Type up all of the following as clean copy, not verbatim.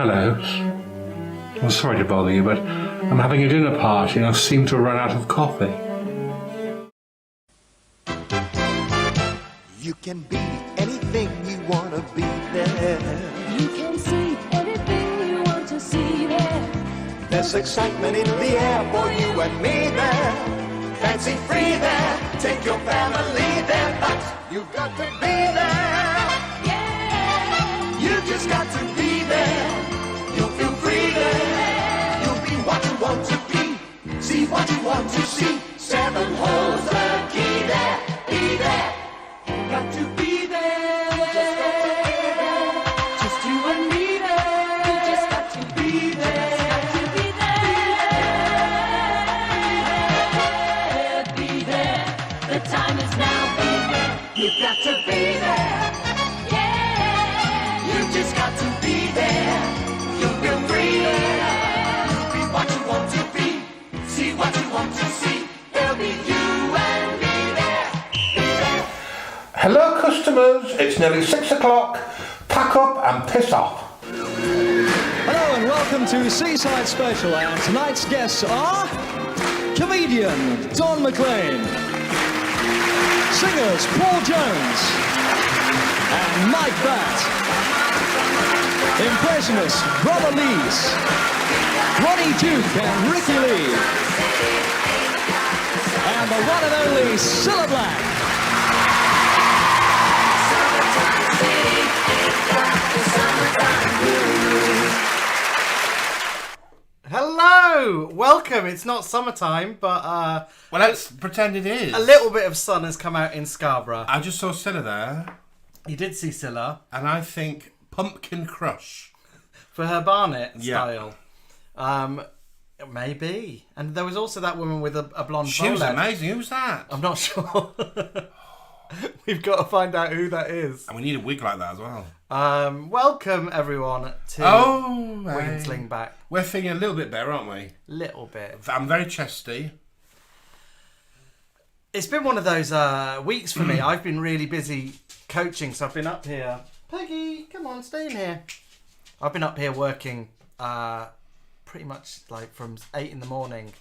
Hello. I'm sorry to bother you, but I'm having a dinner party and I seem to run out of coffee. You can be anything you want to be there. You can see anything you want to see there. There's excitement in the air for you and me there. Fancy free there. Take your family there. But you've got to be there. Yeah, You just got to be there. You'll feel free there. You'll be what you want to be. See what you want to see. 7 holes the key there. Be there. Got to be there. Just you and me there. you just got to Be there. be there. Be there. The time is now. Be there. You've got to be there. Yeah, You just got to be there. You'll feel free there. You'll be what you want to be. See what you want to see. There'll be you and me there. Be there. Hello, customers. It's nearly 6 o'clock. Pack up and piss off. Hello and welcome to Seaside Special, and tonight's guests are comedian Don McLean, singers Paul Jones and Mike Batt, impressionists Robert Lees, Ronnie Duke and Ricky Lee, and the one and only Cilla Black. Hello! Welcome! It's not summertime, but Well, let's pretend it is. a little bit of sun has come out in Scarborough. I just saw Cilla there, You did see Scylla and I think Pumpkin Crush. for her Barnet Yeah. style. Maybe. And there was also that woman with a blonde She was bowler. amazing. Who was that? I'm not sure. We've got to find out who that is. And we need a wig like that as well. Welcome, everyone, to Oh, Wing hey. Slingback. We're feeling a little bit better, aren't we? Little bit. I'm very chesty. It's been one of those weeks for me. I've been really busy coaching, so I've been up here. Peggy, come on, stay in here. I've been up here working pretty much like from 8 in the morning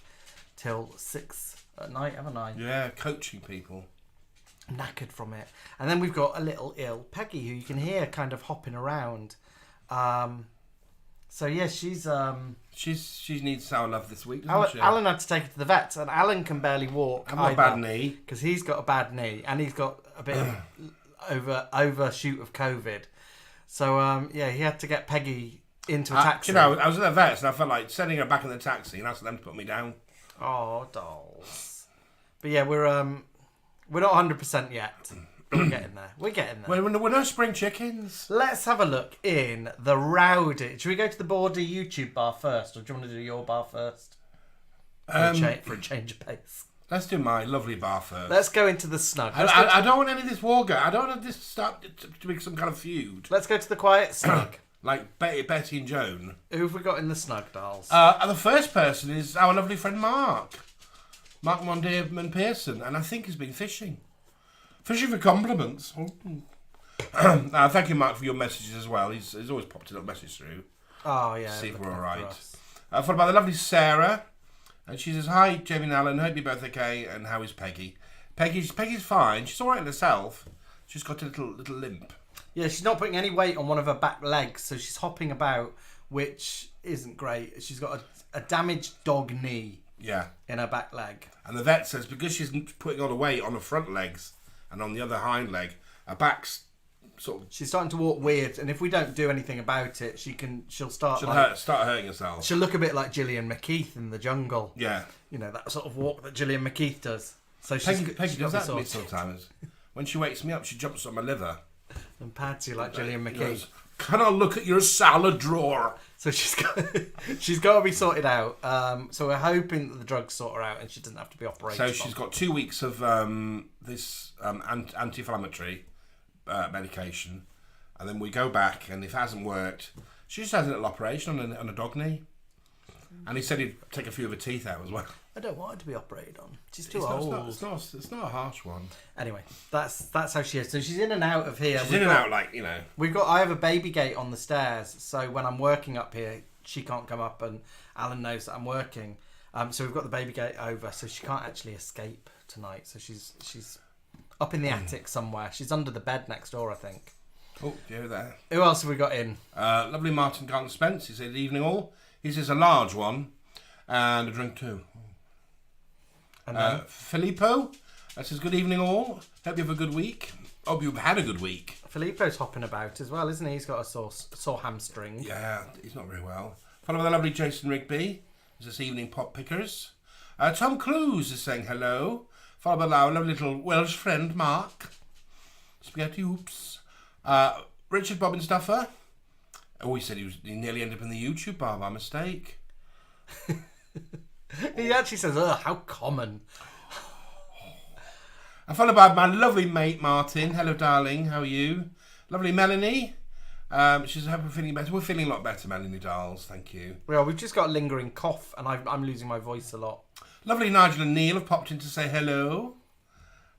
till 6 at night, haven't I? Yeah, coaching people. Knackered from it. And then we've got a little ill Peggy who you can hear kind of hopping around. So yeah, She needs our love this week, doesn't she? Alan had to take her to the vets, and Alan can barely walk. I've got a bad knee. because he's got a bad knee and he's got a bit of overshoot of COVID. So yeah, he had to get Peggy into a taxi. You know, I was at the vets and I felt like sending her back in the taxi and asking them to put me down. Oh, dolls. But yeah, we're not 100% yet. We're getting there. We're getting there. We're no spring chickens. Let's have a look in the rowdy. Should we go to the Bordy YouTube bar first, or do you want to do your bar first? For a change of pace. Let's do my lovely bar first. Let's go into the snug. I don't want any of this war going. I don't want this to start to be some kind of feud. Let's go to the quiet snug. Like Betty and Joan. Who have we got in the snug, dolls? And the first person is our lovely friend Mark. Mark Mondearman Pearson. And I think he's been fishing. Fishing for compliments. Thank you, Mark, for your messages as well. He's always popped a little message through. Oh, yeah. See if we're looking all after right. us. Followed by the lovely Sarah. And she says, hi, Jamie and Alan. Hope you're both okay. And how is Peggy? Peggy's fine. She's all right in herself. She's got a little limp. Yeah, she's not putting any weight on one of her back legs, so she's hopping about, which isn't great. She's got a damaged dog knee Yeah. in her back leg. And the vet says because she's putting all the weight on her front legs and on the other hind leg, her back's sort of... She's starting to walk weird, and if we don't do anything about it, she'll start start hurting herself. She'll look a bit like Gillian McKeith in The Jungle. Yeah. You know, that sort of walk that Gillian McKeith does. So Peggy she's does that to me sorted. sometimes. When she wakes me up, she jumps on my liver. And pads you like Gillian She McKeith. goes, can I look at your salad drawer? So she's got to be sorted out. So we're hoping that the drugs sort her out and she doesn't have to be operated So on. she's got 2 weeks of this anti-inflammatory medication. And then we go back, and if it hasn't worked, she just has a little operation on a dog knee. And he said he'd take a few of her teeth out as well. I don't want her to be operated on. She's too It's old. it's not a harsh one. Anyway, that's how she is. So she's in and out of here. She's in and out, like, you know. I have a baby gate on the stairs, so when I'm working up here, she can't come up, and Alan knows that I'm working. So we've got the baby gate over, so she can't actually escape tonight. So she's up in the attic somewhere. She's under the bed next door, I think. Oh, dear there. Who else have we got in? Lovely Martin Garton Spence. He said, evening all. He says a large one and a drink too. And then? Filippo says, good evening all. Hope you have a good week. Hope you've had a good week. Filippo's hopping about as well, isn't he? He's got a sore hamstring. Yeah, he's not very well. Followed by the lovely Jason Rigby. This evening pop pickers. Tom Clues is saying hello. Followed by our lovely little Welsh friend Mark. Spaghetti oops. Richard Bobbin Stuffer. Oh, he said he nearly ended up in the YouTube bar by mistake. He actually says, ugh, how common. And followed by my lovely mate Martin. Hello, darling. How are you? Lovely Melanie. She's hope we're feeling better. We're feeling a lot better, Melanie Dolls. Thank you. Well, we've just got a lingering cough, and I'm losing my voice a lot. Lovely Nigel and Neil have popped in to say hello.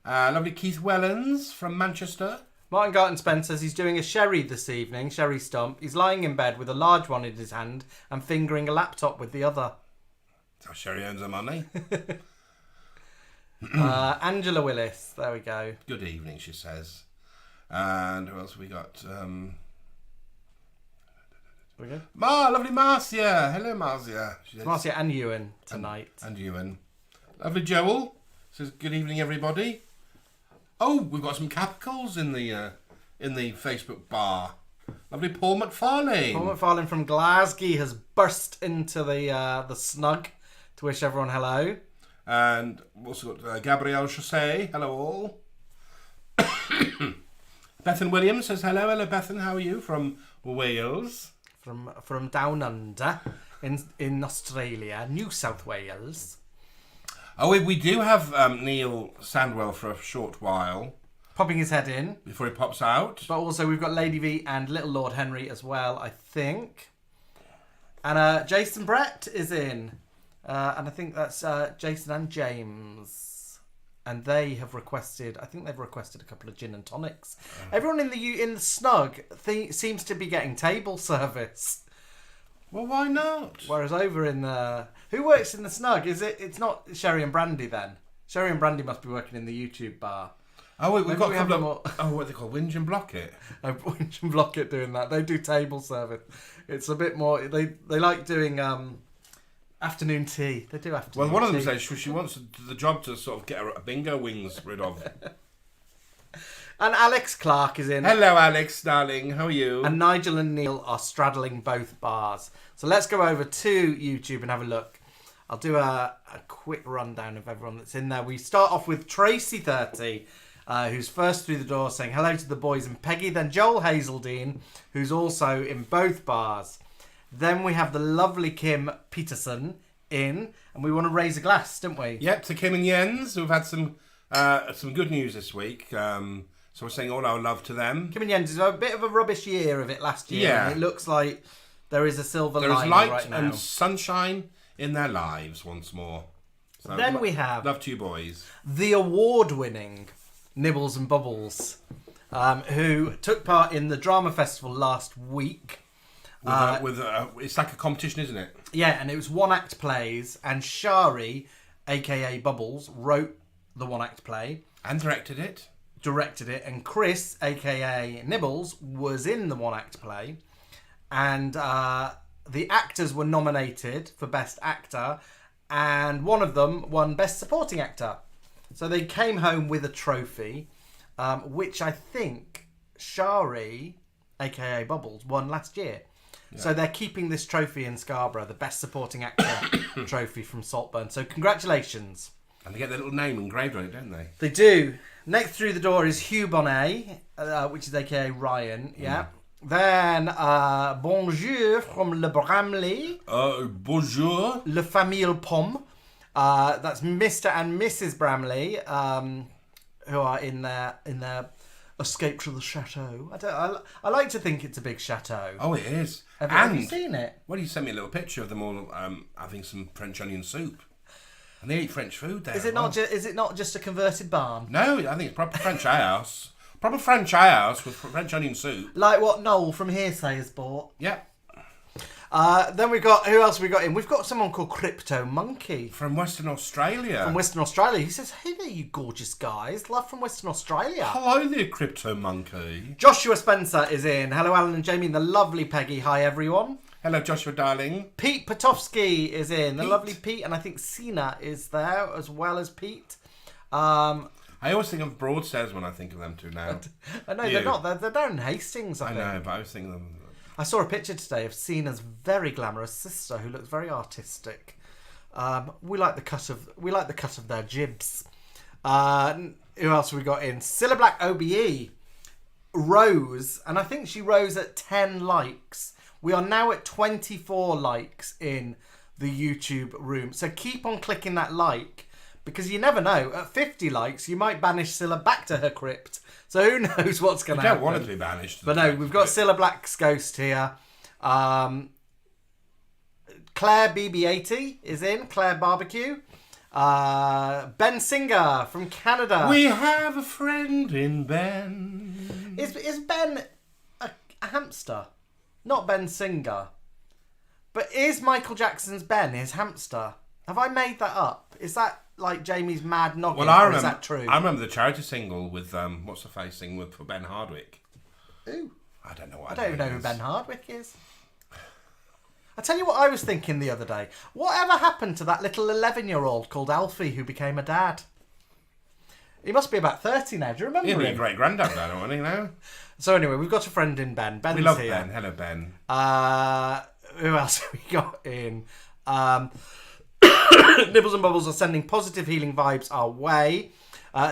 Lovely Keith Wellens from Manchester. Martin Garton Spence says he's doing a sherry this evening, sherry stump. He's lying in bed with a large one in his hand and fingering a laptop with the other. That's how Sherry earns her money. Angela Willis, there we go. Good evening, she says. And who else have we got? We good? Lovely Marcia. Hello, Marcia. She says, Marcia and Ewan tonight. And Ewan. Lovely Joel says, good evening, everybody. Oh, we've got some capicals in the Facebook bar. Lovely Paul McFarlane. Paul McFarlane from Glasgow has burst into the snug to wish everyone hello. And we've also got Gabrielle Chassé. Hello, all. Bethan Williams says, hello. Hello, Bethan. How are you? From Wales. From down under in Australia, New South Wales. Oh, we do have Neil Sandwell for a short while. Popping his head in. Before he pops out. But also we've got Lady V and Little Lord Henry as well, I think. And Jason Brett is in. And I think that's Jason and James. And they have requested, I think they've requested a couple of gin and tonics. Everyone in the snug seems to be getting table service. Well, why not? Whereas over in the... Who works in the snug? It's not Sherry and Brandy then? Sherry and Brandy must be working in the YouTube bar. Oh, wait, we've got a couple of... more... Oh, what are they called? Winch and Blockett? Winch and Blockett doing that. They do table service. It's a bit more... They like doing afternoon tea. They do afternoon tea. Well, one of them says she wants the job to sort of get her bingo wings rid of. And Alex Clark is in. Hello, Alex, darling. How are you? And Nigel and Neil are straddling both bars. So let's go over to YouTube and have a look. I'll do a quick rundown of everyone that's in there. We start off with Tracy30, who's first through the door saying hello to the boys and Peggy. Then Joel Hazeldine, who's also in both bars. Then we have the lovely Kim Peterson in. And we want to raise a glass, don't we? Yep, to Kim and Jens, who've had some good news this week. So we're saying all our love to them. Kim and Jens is a bit of a rubbish year of it last year. Yeah. And it looks like there is a silver There is lining light right now. and sunshine in their lives once more. So Then we have love to you boys. the award-winning Nibbles and Bubbles, who took part in the drama festival last week. It's like a competition, isn't it? Yeah, and it was one-act plays, and Shari, aka Bubbles, wrote the one-act play. And directed it. And Chris, aka Nibbles, was in the one-act play. And the actors were nominated for Best Actor, and one of them won Best Supporting Actor. So they came home with a trophy, which I think Shari, aka Bubbles, won last year. Yeah. So they're keeping this trophy in Scarborough, the Best Supporting Actor trophy from Saltburn. So congratulations. And they get their little name engraved on it, don't they? They do. Next through the door is Hugh Bonnet, which is aka Ryan. Yeah. Then Bonjour from Le Bramley. Bonjour. Le Famille Pomme. That's Mr. and Mrs. Bramley, who are in their escape to the chateau. I like to think it's a big chateau. Oh, it is. Have you seen it? Well, you sent me a little picture of them all having some French onion soup. And they eat French food there. Is it not? Is it not just a converted barn? No, I think it's proper French house. Proper French house with French onion soup. Like what Noel from Hearsay has bought. Yeah. Then we've got, who else have we got in? We've got someone called Crypto Monkey. From Western Australia. From Western Australia. He says, hey there, you gorgeous guys. Love from Western Australia. Hello there, Crypto Monkey. Joshua Spencer is in. Hello, Alan and Jamie and the lovely Peggy. Hi, everyone. Hello, Joshua, darling. Pete Potofsky is in. The Pete. lovely Pete. And I think Sina is there as well as Pete. I always think of Broadstairs when I think of them two now. I know, You. they're not. They're down in Hastings, I I think. know, but I was thinking of them. I saw a picture today of Sina's very glamorous sister, who looks very artistic. We like the cut of their jibs. Who else have we got in? Cilla Black OBE rose, and I think she rose at 10 likes. We are now at 24 likes in the YouTube room, so keep on clicking that like, because you never know. At 50 likes, you might banish Cilla back to her crypt. So who knows what's going to I happen. don't want it to be banished. But no, we've got Cilla Black's ghost here. Claire BB80 is in. Claire Barbecue. Ben Singer from Canada. We have a friend in Ben. Is Ben a hamster? Not Ben Singer. But is Michael Jackson's Ben his hamster? Have I made that up? Is that like Jamie's mad noggin, Well, or is that true? I remember the charity single with what's the face singing with for Ben Hardwick. Ooh. I don't know what. I don't even know who Ben Hardwick is. I tell you what I was thinking the other day. Whatever happened to that little 11-year-old called Alfie who became a dad? He must be about 30 now. Do you remember He'll be a him? great granddad now, won't he? Now So anyway, we've got a friend in Ben. Ben's we love here. Ben. Hello, Ben. Who else have we got in? Nibbles and Bubbles are sending positive healing vibes our way.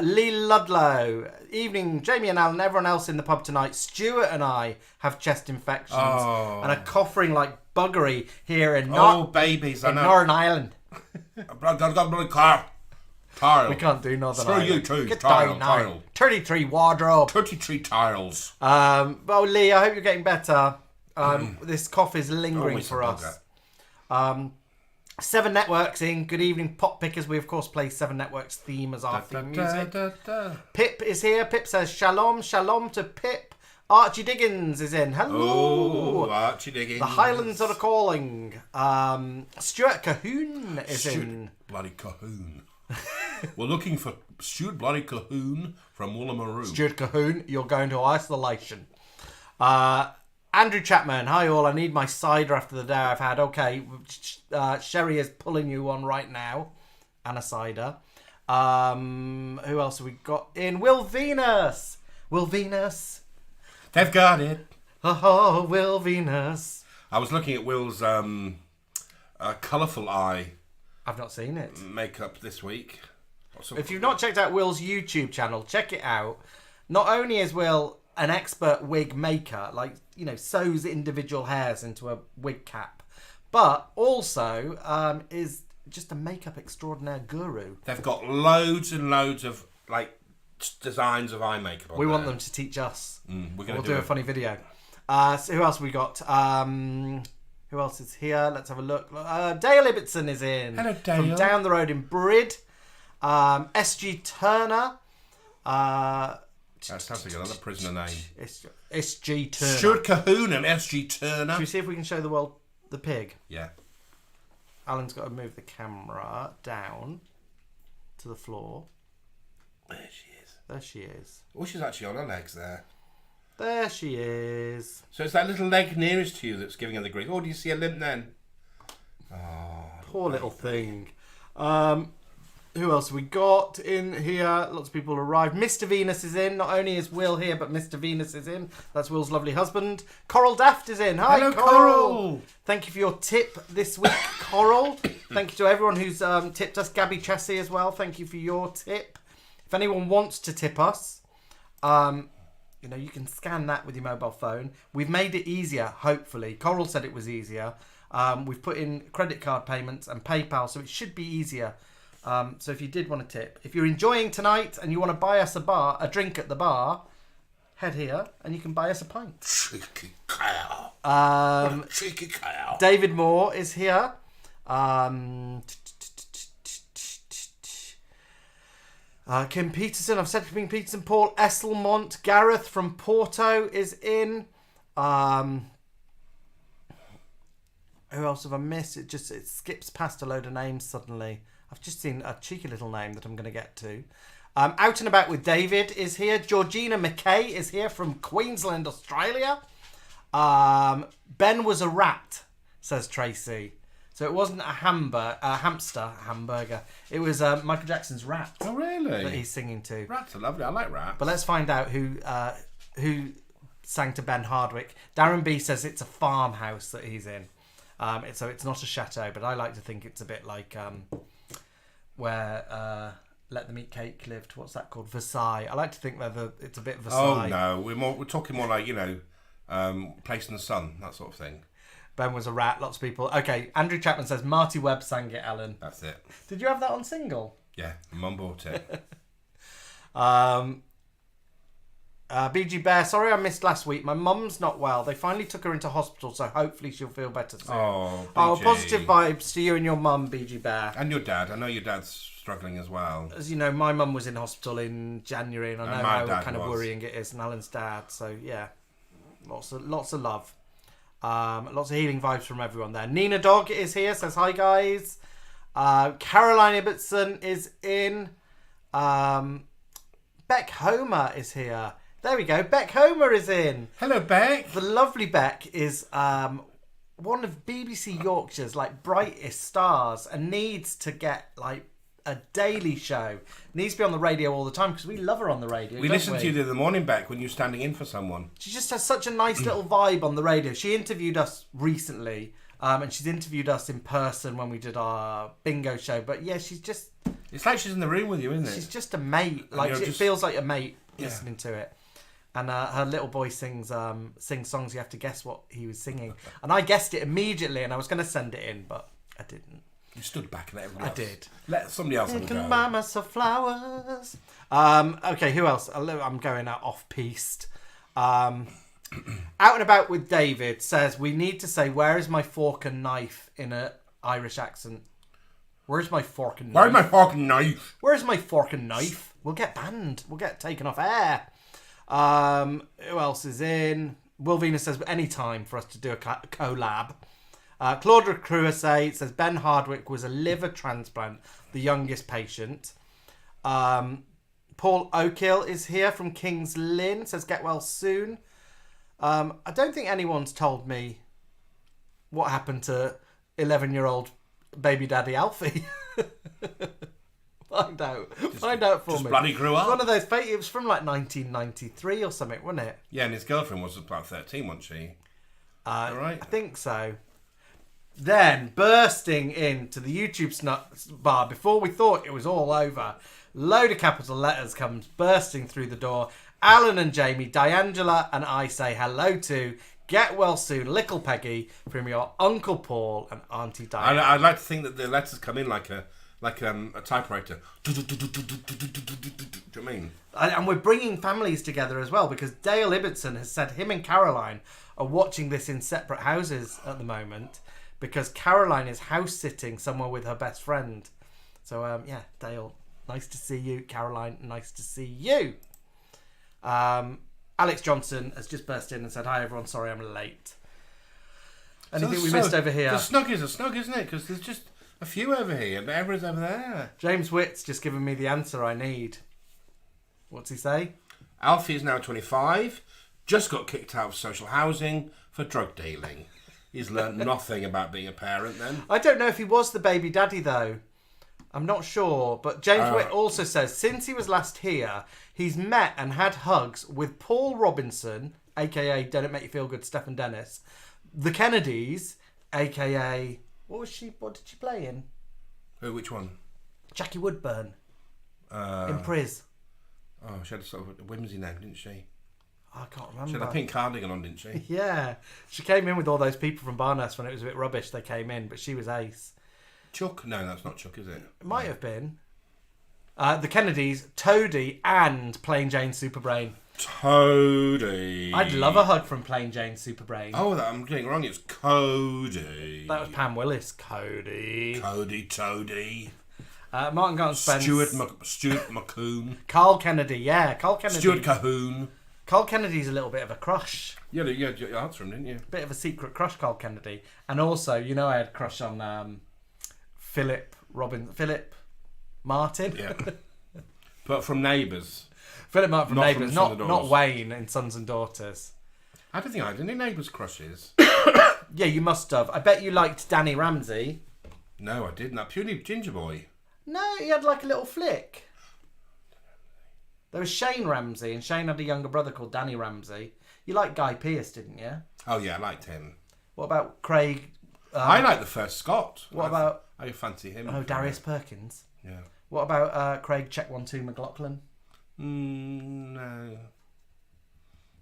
Lee Ludlow. Evening, Jamie and Alan, everyone else in the pub tonight. Stuart and I have chest infections and are coughing like buggery here in babies, I know. Northern Ireland. I've got a bloody car. Tile. We can't do Northern Screw Ireland. you too. Get Tile, down now. tile. 33 wardrobe. 33 tiles. Well, Lee, I hope you're getting better. This cough is lingering Always for a us. 7 Networks in. Good evening, Pop Pickers. We, of course, play 7 Networks theme as our theme music. Pip is here. Pip says, shalom, shalom to Pip. Archie Diggins is in. Hello. Oh, Archie Diggins. The Highlands are calling. Stuart Cahoon is in. Bloody Cahoon. We're looking for Stuart Bloody Cahoon from Woolloomooroo. Stuart Cahoon, you're going to isolation. Andrew Chapman, hi all. I need my cider after the day I've had. Okay, Sherry is pulling you on right now. And a cider. Who else have we got in? Will Venus. Will Venus. They've got it. Oh, Will Venus. I was looking at Will's colourful eye I've not seen it. makeup this week. If you've not checked out Will's YouTube channel, check it out. Not only is Will an expert wig maker, like, you know, sews individual hairs into a wig cap, but also is just a makeup extraordinaire guru. They've got loads and loads of like designs of eye makeup on We want there. them to teach us. We'll do a funny video. So who else have we got? Who else is here? Let's have a look. Dale Ibbotson is in. Hello, Dale. From down the road in Brid. SG Turner. That sounds like another prisoner name. SG Turner. Stuart Cahoon and SG Turner. Should we see if we can show the world the pig? Yeah. Alan's got to move the camera down to the floor. There she is. There she is. Oh, she's actually on her legs there. There she is. So it's that little leg nearest to you that's giving her the grief. Oh, do you see a limp then? Poor little thing. Who else have we got in here? Lots of people arrived. Mr. Venus is in. Not only is Will here, but Mr. Venus is in. That's Will's lovely husband. Coral Daft is in. Hi, Hello, Coral. Coral. Thank you for your tip this week, Coral. Thank you to everyone who's tipped us. Gabby Chessie as well. Thank you for your tip. If anyone wants to tip us, you know, you can scan that with your mobile phone. We've made it easier, hopefully. Coral said it was easier. We've put in credit card payments and PayPal, so it should be easier. So if you did want to tip, if you're enjoying tonight and you want to buy us a drink at the bar, head here and you can buy us a pint. Cheeky cow. Cheeky cow. David Moore is here. Kim Peterson, I've said Kim Peterson, Paul Esselmont, Gareth from Porto is in. Who else have I missed? It skips past a load of names suddenly. I've just seen a cheeky little name that I'm going to get to. Out and About with David is here. Georgina McKay is here from Queensland, Australia. Ben was a rat, says Tracy. So it wasn't a hamburger. It was Michael Jackson's Rat. Oh, really? That he's singing to. Rats are lovely. I like rats. But let's find out who sang to Ben Hardwick. Darren B says it's a farmhouse that he's in. So it's not a chateau, but I like to think it's a bit like where Let Them Eat Cake lived. What's that called? Versailles. I like to think that it's a bit Versailles. Oh no, we're talking more like Place in the Sun, that sort of thing. Ben was a rat. Lots of people. Okay, Andrew Chapman says Marty Webb sang it. Ellen. That's it. Did you have that on single? Yeah, Mum bought it. BG Bear, sorry I missed last week. My mum's not well. They finally took her into hospital, so hopefully she'll feel better soon. Oh, BG. Positive vibes to you and your mum, BG Bear. And your dad. I know your dad's struggling as well. As you know, my mum was in hospital in January, and I know my how dad kind of was. worrying it is, and Alan's dad. So yeah, lots of love. Lots of healing vibes from everyone there. Nina Dog is here, says hi guys. Caroline Ibbotson is in. Beck Homer is here. There we go. Beck Homer is in. Hello, Beck. The lovely Beck is one of BBC Yorkshire's brightest stars and needs to get a daily show. Needs to be on the radio all the time because we love her on the radio. We listened to you the other morning, Beck, when you were standing in for someone. She just has such a nice little vibe on the radio. She interviewed us recently, and she's interviewed us in person when we did our bingo show. But yeah, she's just... It's like she's in the room with you, isn't it? She's just a mate. It feels like a mate listening to it. And her little boy sings songs. You have to guess what he was singing. And I guessed it immediately, and I was going to send it in, but I didn't. You stood back and let everybody else. I did. Let somebody else have a Can go. buy myself flowers. Okay, who else? I'm going out off-piste. Out and About with David says, we need to say, where is my fork and knife in an Irish accent. Where's my fork and knife? Where's my fork and knife? Where's my fork and knife? We'll get banned. We'll get taken off air. Who else is in? Will Venus says, any time for us to do a collab. Claudia Cruasay says, Ben Hardwick was a liver transplant, the youngest patient. Paul Oakhill is here from King's Lynn, says, get well soon. I don't think anyone's told me what happened to 11-year-old baby daddy Alfie. Find out for me. Just bloody grew up. It's one of those. It was from 1993 or something, wasn't it? Yeah, and his girlfriend was about 13, wasn't she? All right. I think so. Then bursting into the YouTube bar before we thought it was all over. Load of capital letters comes bursting through the door. Alan and Jamie, Diangela and I say hello to. Get well soon, little Peggy, from your Uncle Paul and Auntie Diane. I'd like to think that the letters come in like a typewriter. Do you know what I mean? And we're bringing families together as well, because Dale Ibbotson has said him and Caroline are watching this in separate houses at the moment because Caroline is house sitting somewhere with her best friend. So yeah, Dale, nice to see you. Caroline, nice to see you. Alex Johnson has just burst in and said, hi everyone, sorry I'm late. Anything we missed over here? The snug is a snug, isn't it? Because there's just a few over here, but everyone's over there. James Witt's just given me the answer I need. What's he say? Alfie is now 25, just got kicked out of social housing for drug dealing. He's learnt nothing about being a parent then. I don't know if he was the baby daddy though. I'm not sure. But James Witt also says, since he was last here, he's met and had hugs with Paul Robinson, a.k.a. Don't It Make You Feel Good, Stephen Dennis, the Kennedys, a.k.a. What did she play in? Who? Which one? Jackie Woodburn. In Priz. Oh, she had a sort of whimsy name, didn't she? I can't remember. She had a pink cardigan on, didn't she? Yeah. She came in with all those people from Barness when it was a bit rubbish. They came in, but she was ace. Chuck? No, that's not Chuck, is it? It might have been. The Kennedys, Toadie, and Plain Jane Superbrain. Toadie. I'd love a hug from Plain Jane Superbrain. Oh, I'm getting it wrong. It's Cody. That was Pam Willis. Cody. Toadie. Martin Garton Spence. Stuart McCoon. Carl Kennedy, yeah. Carl Kennedy. Stuart Cahoon. Carl Kennedy's a little bit of a crush. Yeah, you answered him, didn't you? Bit of a secret crush, Carl Kennedy. And also, you know, I had a crush on Philip Martin. Yeah. But from Neighbours. Philip Martin from Not from Neighbours, Sons and not Daughters. Wayne in Sons and Daughters. I don't think I had any Neighbours crushes. Yeah, you must have. I bet you liked Danny Ramsey. No, I didn't. That purely Ginger Boy. No, he had like a little flick. There was Shane Ramsey, and Shane had a younger brother called Danny Ramsey. You liked Guy Pearce, didn't you? Oh, yeah, I liked him. What about Craig? I liked the first Scott. What about... I fancy him. Oh, Darius Perkins. Yeah. What about Craig Check12 McLaughlin? No.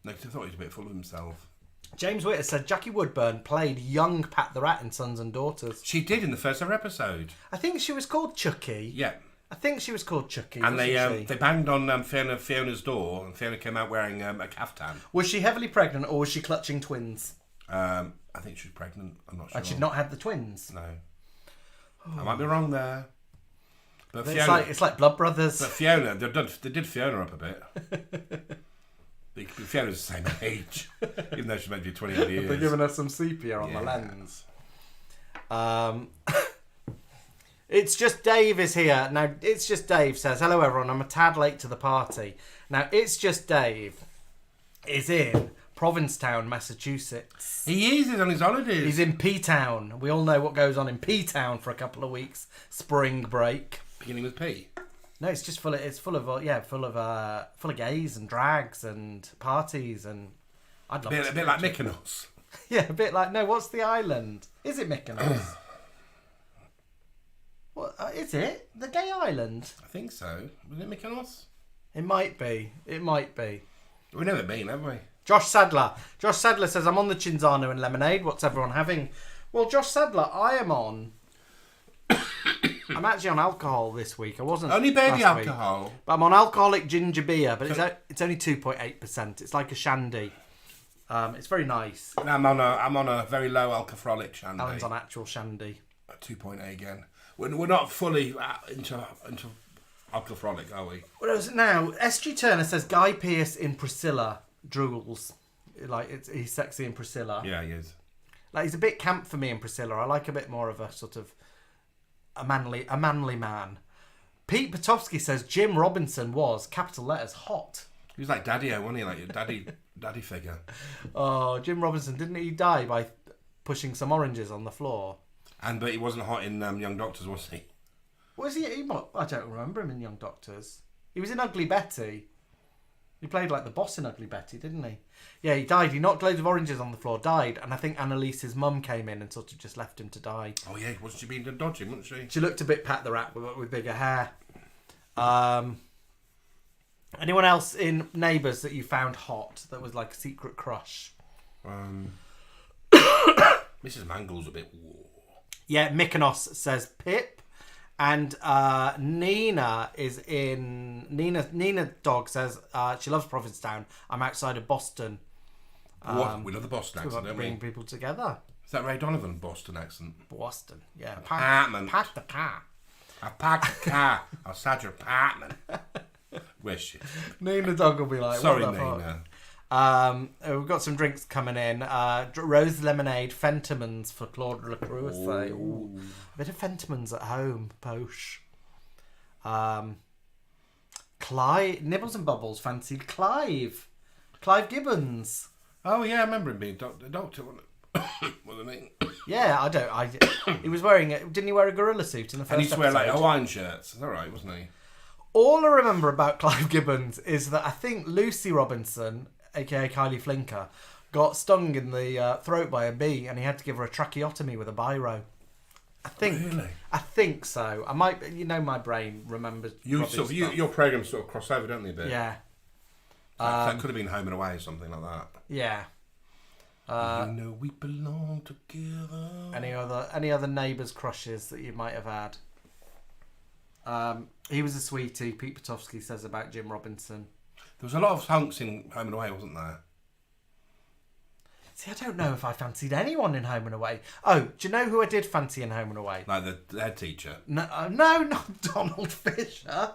No, 'cause I thought he was a bit full of himself. James Witter said Jackie Woodburn played young Pat the Rat in Sons and Daughters. She did in the first ever episode. I think she was called Chucky. Yeah. I think she was called Chucky. And wasn't she? they banged on Fiona's door, and Fiona came out wearing a caftan. Was she heavily pregnant or was she clutching twins? I think she was pregnant. I'm not sure. And she'd not had the twins. No. I might be wrong there. But It's Fiona, like Blood Brothers. but Fiona, they did Fiona up a bit. Fiona's the same age, even though she's meant to be 20 odd years. They're giving us some sepia on the Yeah. lens. It's Just Dave is here. Now, It's Just Dave says, hello everyone, I'm a tad late to the party. Now, It's Just Dave is in Provincetown, Massachusetts. He is. He's on his holidays. He's in P-Town. We all know what goes on in P-Town for a couple of weeks. Spring break. Beginning with P. No, it's just full of gays and drags and parties and I'd love A bit like Mykonos. Yeah, a bit like, no, what's the island? Is it Mykonos? What is it? The gay island? I think so. Was it Mykonos? It might be. It might be. We've never been, have we? Josh Sadler. Josh Sadler says, I'm on the Cinzano and lemonade. What's everyone having? Well, Josh Sadler, I am on... I'm actually on alcohol this week. I wasn't Only baby last week. alcohol. But I'm on alcoholic ginger beer, but it's only 2.8%. It's like a shandy. It's very nice. I'm on a very low alcoholic shandy. Alan's on actual shandy. 2.8 again. We're not fully into alcoholic, are we? What is it now? SG Turner says Guy Pearce in Priscilla drools. Like he's sexy in Priscilla. Yeah, he is. Like he's a bit camp for me in Priscilla. I like a bit more of a sort of a manly man. Pete Potofsky says Jim Robinson was capital letters hot. He was like Daddy-O, wasn't he? Like your daddy figure. Oh, Jim Robinson, didn't he die by pushing some oranges on the floor? But he wasn't hot in Young Doctors, was he? Was he? I don't remember him in Young Doctors. He was in Ugly Betty. He played like the boss in Ugly Betty, didn't he? Yeah, he died. He knocked loads of oranges on the floor, died, and I think Annalise's mum came in and sort of just left him to die. Oh yeah, wasn't she being dodging, wasn't she? She looked a bit Pat the Rat with bigger hair. Anyone else in Neighbours that you found hot that was like a secret crush? Mrs. Mangle's a bit... Yeah, Mykonos says Pip. And Nina is in... Nina Dog says she loves Provincetown. I'm outside of Boston. What? We love the Boston accent, don't we? Bring people together. Is that Ray Donovan, Boston accent? Boston, yeah. Apartment. Pack the car. I parked the car outside your apartment. Where's she? Nina Dog will be like, Sorry, what the fuck? Nina. We've got some drinks coming in. Rose lemonade, Fentimans for Claude LaCruz. Ooh. A bit of Fentimans at home, posh. Clive, Nibbles and Bubbles fancied Clive Gibbons. Oh yeah, I remember him being a doctor, wasn't he? Yeah, he was wearing it. Didn't he wear a gorilla suit in the first And he used to wear like episode? Hawaiian shirts. Is that right, wasn't he? All I remember about Clive Gibbons is that I think Lucy Robinson, aka Kylie Flinker, got stung in the throat by a bee, and he had to give her a tracheotomy with a biro. Really? I think so. I might. My brain remembers. Your programs sort of cross over, don't they? A bit. Yeah. That could have been Home and Away or something like that. Yeah. We belong together. Any other neighbours crushes that you might have had? He was a sweetie. Pete Potofsky says about Jim Robinson. There was a lot of hunks in Home and Away, wasn't there? See, I don't know if I fancied anyone in Home and Away. Oh, do you know who I did fancy in Home and Away? Like the head teacher. No, not Donald Fisher.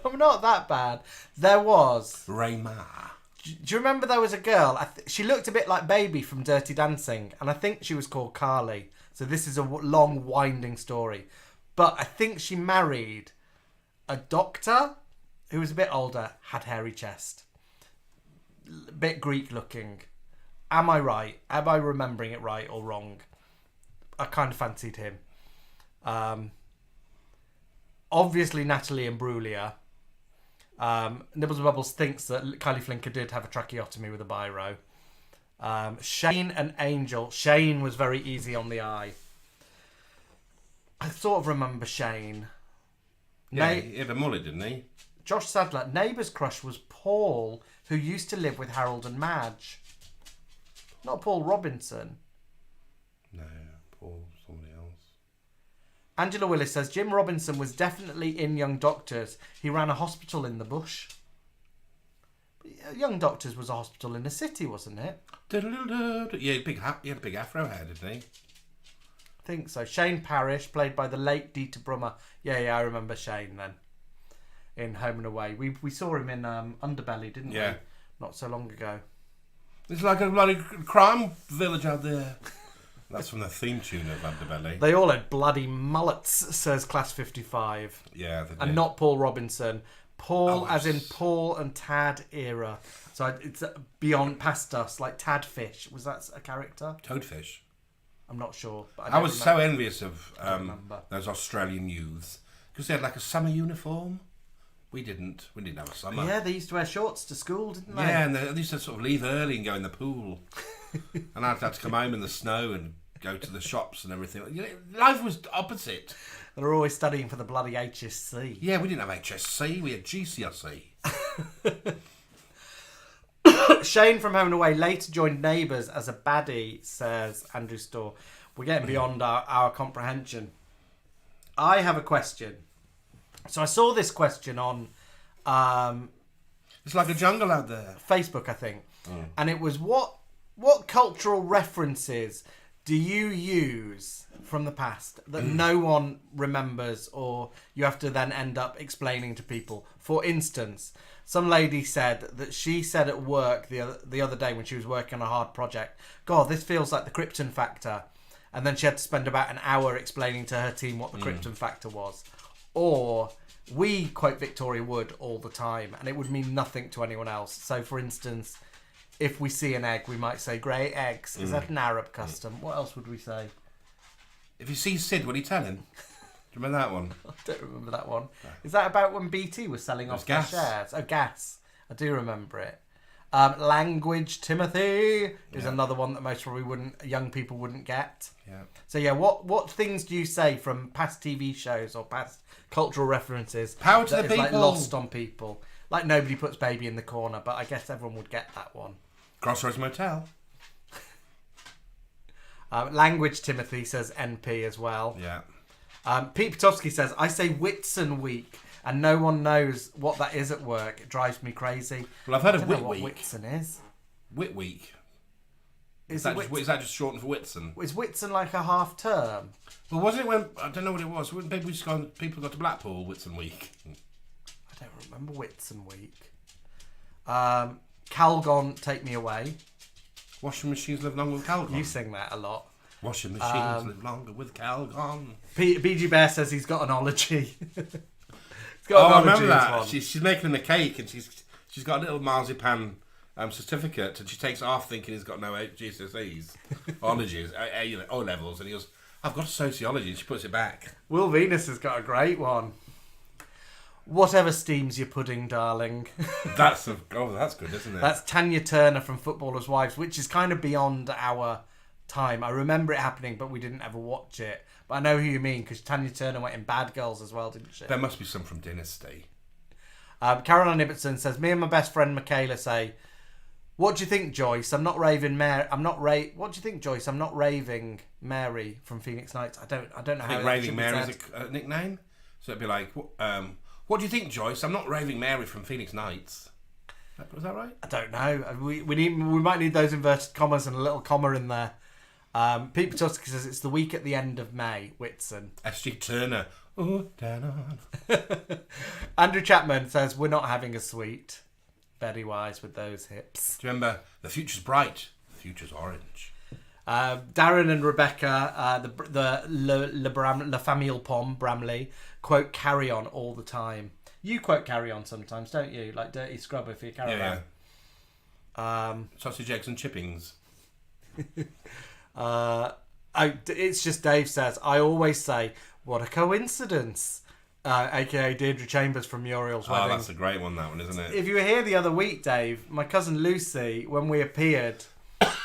I'm not that bad. There was. Raymar. Do you remember there was a girl? She looked a bit like Baby from Dirty Dancing, and I think she was called Carly. So this is a long, winding story. But I think she married a doctor who was a bit older, had hairy chest, a bit Greek looking. Am I right? Am I remembering it right or wrong? I kind of fancied him. Obviously, Natalie Imbruglia. Nibbles and Bubbles thinks that Kylie Flinker did have a tracheotomy with a biro. Shane and Angel. Shane was very easy on the eye. I sort of remember Shane. Yeah, he had a mullet, didn't he? Josh Sadler. Neighbour's crush was Paul, who used to live with Harold and Madge. Not Paul Robinson. No, Paul, somebody else. Angela Willis says Jim Robinson was definitely in Young Doctors. He ran a hospital in the bush. Young Doctors was a hospital in a city, wasn't it? Yeah, he had a big afro hair, didn't he? I think so. Shane Parrish, played by the late Dieter Brummer. Yeah, I remember Shane then. In Home and Away. We saw him in Underbelly, didn't we? Yeah. Not so long ago. It's like a bloody crime village out there. That's from the theme tune of Underbelly. They all had bloody mullets, says Class 55. Yeah, they did. And not Paul Robinson. Paul, Oh, as in Paul and Tad era. So it's beyond past us, like Tadfish. Was that a character? Toadfish. I'm not sure. But I was so envious of remember. those Australian youths because they had like a summer uniform. We didn't have a summer. Yeah, they used to wear shorts to school, didn't they? Yeah, and they used to sort of leave early and go in the pool. And I'd have to come home in the snow and go to the shops and everything. You know, life was opposite. They were always studying for the bloody HSC. Yeah, we didn't have HSC, we had GCSE. Shane from Home and Away later joined Neighbours as a baddie, says Andrew Storr. We're getting beyond our comprehension. I have a question. So I saw this question on It's like a jungle out there. Facebook, I think. And it was, what cultural references do you use from the past that no one remembers, or you have to then end up explaining to people? For instance, some lady said that she said at work the other day when she was working on a hard project, God, this feels like the Krypton Factor. And then she had to spend about an hour explaining to her team what the Krypton Factor was. Or we quote Victoria Wood all the time, and it would mean nothing to anyone else. So, for instance, if we see an egg, we might say grey eggs. Is that an Arab custom? What else would we say? If you see Sid, what are you telling? Do you remember that one? I don't remember that one. Is that about when BT was selling off their gas. shares? Oh, gas. I do remember it. Language, Timothy, is another one that most probably young people wouldn't get. Yeah. So yeah, what things do you say from past TV shows or past cultural references? Power to that the is, like, people. lost on people. Like Nobody Puts Baby in the Corner, but I guess everyone would get that one. Crossroads Motel. Language, Timothy says NP as well. Yeah. Pete Potowski says, I say Whitsun Week, and no one knows what that is at work. It drives me crazy. Well, I've heard I of don't know Whit what Week. Whitsun is. Whit Week. Is Is that just shortened for Whitsun? Is Whitsun like a half term? Well, wasn't it when, I don't know what it was, when people got to Blackpool, Whitsun Week? I don't remember Whitsun Week. Calgon, Take Me Away. Washing machines live longer with Calgon. You sing that a lot. Washing machines live longer with Calgon. BG Bear says he's got an ology. He's Oh, got I an ology remember as that. well. She's making him a cake and she's got a little marzipan certificate, and she takes it off thinking he's got no GCSEs, ologies, O levels, and he goes, I've got sociology, and she puts it back. Will Venus has got a great one. Whatever steams your pudding, darling. That's good, isn't it? That's Tanya Turner from Footballers' Wives, which is kind of beyond our time. I remember it happening, but we didn't ever watch it. But I know who you mean, because Tanya Turner went in Bad Girls as well, didn't she? There must be some from Dynasty. Caroline Ibbotson says, me and my best friend Michaela say, what do you think, Joyce? What do you think, Joyce? I'm not raving Mary from Phoenix Nights. I don't know I how think that Raving should be Mary's said. a nickname. So it'd be like, what do you think, Joyce? I'm not Raving Mary from Phoenix Nights. Was that right? I don't know. We might need those inverted commas and a little comma in there. Pete Petoskey says it's the week at the end of May, Whitson. S.G. Turner. Oh, down on. Andrew Chapman says we're not having a sweet. Very wise with those hips. Do you remember? The future's bright. The future's orange. Darren and Rebecca, the La Famille Pomme, Bramley, quote Carry On all the time. You quote Carry On sometimes, don't you? Like Dirty Scrubber for your caravan. Yeah. Sausage, eggs and chippings. It's just Dave says, I always say, what a coincidence. A.k.a. Deirdre Chambers from Muriel's Wedding. Oh, that's a great one, that one, isn't it? If you were here the other week, Dave, my cousin Lucy, when we appeared...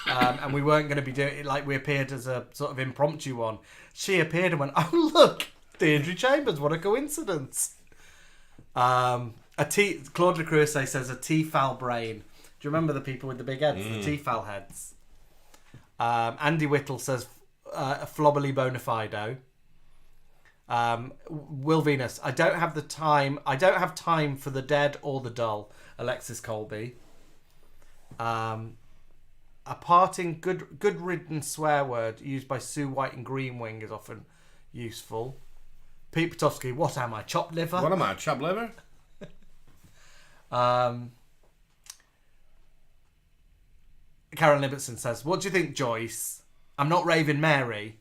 and we weren't going to be doing it, like we appeared as a sort of impromptu one. She appeared and went, oh look, Deirdre Chambers, what a coincidence. Claude Le Creuset says a T-foul brain. Do you remember the people with the big heads, the T-foul heads? Andy Whittle says a flobbly bona fido. Will Venus, I don't have time for the dead or the dull. Alexis Colby. A parting good ridden swear word used by Sue White and Greenwing is often useful. Pete Petoskey, what am I, chopped liver? What am I, chopped liver? Karen Libertson says, what do you think, Joyce? I'm not raving Mary.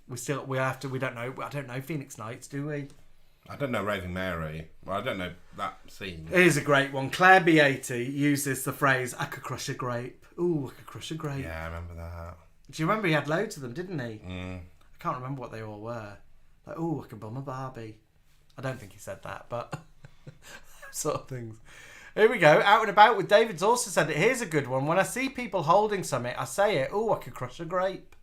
We don't know. I don't know Phoenix Nights, do we? I don't know Raving Mary. Well, I don't know that scene. Here's a great one. Claire B80 uses the phrase, I could crush a grape. Ooh, I could crush a grape. Yeah, I remember that. Do you remember he had loads of them, didn't he? Mm. I can't remember what they all were. Like, ooh, I could bum a Barbie. I don't think he said that, but sort of things. Here we go. Out and About with David's also said it. Here's a good one. When I see people holding something, I say it. Ooh, I could crush a grape.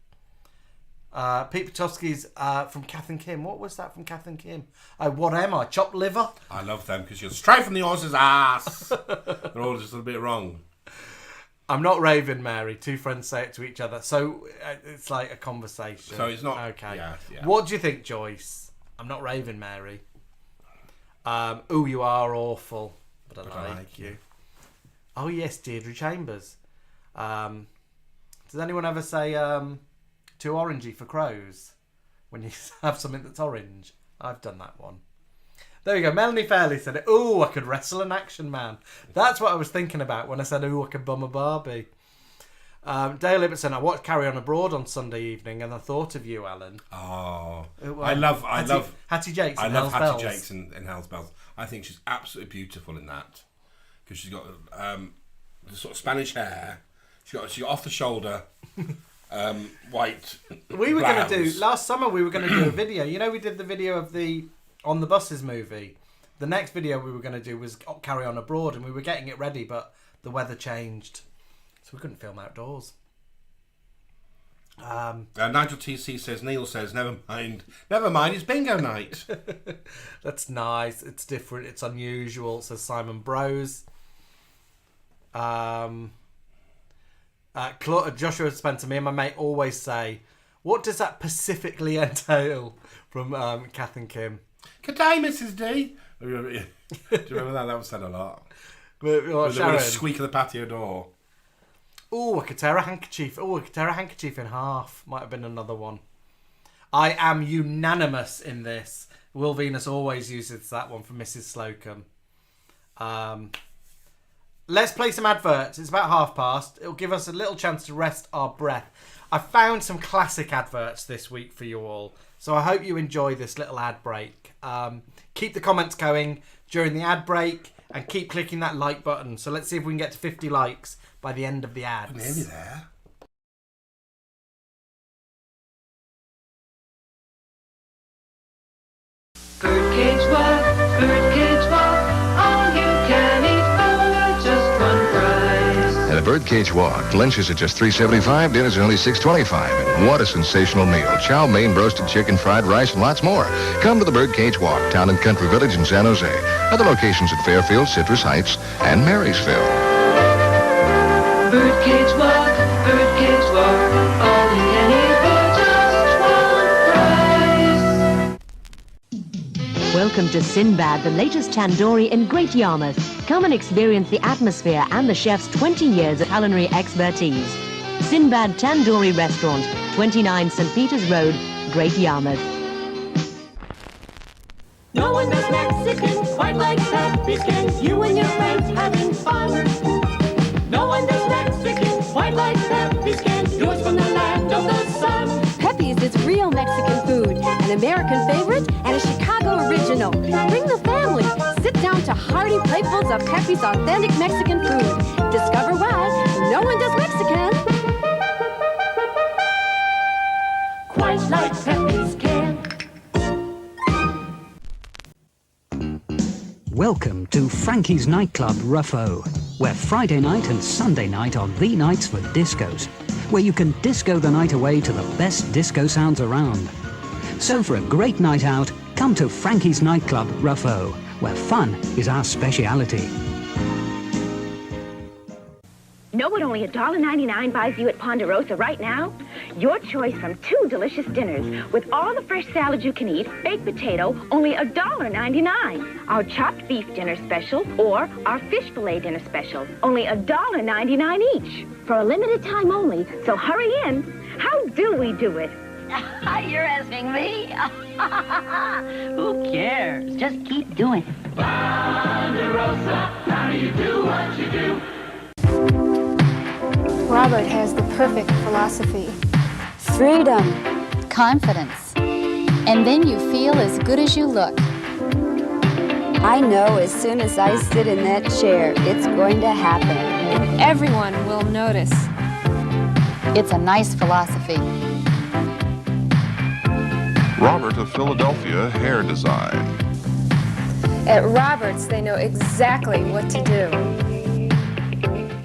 Pete Petoskey's from Kath and Kim. What was that from Kath and Kim? What am I? Chopped liver? I love them because you're straight from the horse's ass. They're all just a bit wrong. I'm not raving, Mary. Two friends say it to each other. So it's like a conversation. So it's not... Okay. Yeah. What do you think, Joyce? I'm not raving, Mary. Ooh, you are awful. But I like you. Oh, yes, Deirdre Chambers. Does anyone ever say... too orangey for crows when you have something that's orange? I've done that one. There we go. Melanie Fairley said, ooh, I could wrestle an action man. That's what I was thinking about when I said, ooh, I could bum a Barbie. Dale Ibbotson, I watched Carry On Abroad on Sunday evening and I thought of you, Alan. Oh, I love Hattie Jakes. I love Hattie Jakes in Hell's Bells. I think she's absolutely beautiful in that because she's got the sort of Spanish hair. She got off the shoulder. White. We were going to do last summer. We were going to do a video. You know, we did the video of the On the Buses movie. The next video we were going to do was Carry On Abroad, and we were getting it ready, but the weather changed, so we couldn't film outdoors. Nigel TC says, Neil says, never mind, it's bingo night. That's nice. It's different. It's unusual. Says Simon Brose. Joshua Spencer, me and my mate always say, what does that specifically entail? From Kath and Kim. Good day, Mrs. D. Do you remember that? That was said a lot. Sharon. The squeak of the patio door. Oh, I could tear a handkerchief. Oh, I could tear a handkerchief in half. Might have been another one. I am unanimous in this. Will Venus always uses that one from Mrs. Slocum. Let's play some adverts. It's about past. It'll give us a little chance to rest our breath. I found some classic adverts this week for you all. So I hope you enjoy this little ad break. Keep the comments going during the ad break and keep clicking that like button. So let's see if we can get to 50 likes by the end of the ads. Nearly there. Birdcage walk, all you can eat for just one price. And a birdcage walk. Lunch is at just $3.75. Dinner's at only $6.25. And what a sensational meal. Chow mein, roasted chicken, fried rice, and lots more. Come to the Birdcage Walk, Town and Country Village in San Jose. Other locations at Fairfield, Citrus Heights, and Marysville. Birdcage walk, all you can eat for just one price. Welcome to Sinbad, the latest tandoori in Great Yarmouth. Come and experience the atmosphere and the chef's 20 years of culinary expertise. Sinbad Tandoori Restaurant, 29 St. Peter's Road, Great Yarmouth. No one does Mexican quite like Pepe's Cans. You and your friends having fun. No one does Mexican quite like Pepe's Cans. Yours from the land of the sun. Pepe's is real Mexican food, an American favorite, and a Chicago original. Bring the family. Sit down to hearty platefuls of Pepe's authentic Mexican food. Discover why no one does Mexican Quite like Pepe's Can. Welcome to Frankie's Nightclub Ruffo, where Friday night and Sunday night are the nights for discos, where you can disco the night away to the best disco sounds around. So for a great night out, come to Frankie's Nightclub Ruffo, where fun is our speciality. Know what only $1.99 buys you at Ponderosa right now? Your choice from 2 delicious dinners with all the fresh salad you can eat, baked potato, only $1.99. Our chopped beef dinner special or our fish fillet dinner special, only $1.99 each. For a limited time only, so hurry in. How do we do it? You're asking me? Who cares? Just keep doing it. Ponderosa, how do you do what you do? Robert has the perfect philosophy. Freedom, confidence, and then you feel as good as you look. I know as soon as I sit in that chair, it's going to happen. And everyone will notice. It's a nice philosophy. Robert of Philadelphia Hair Design. At Roberts, they know exactly what to do.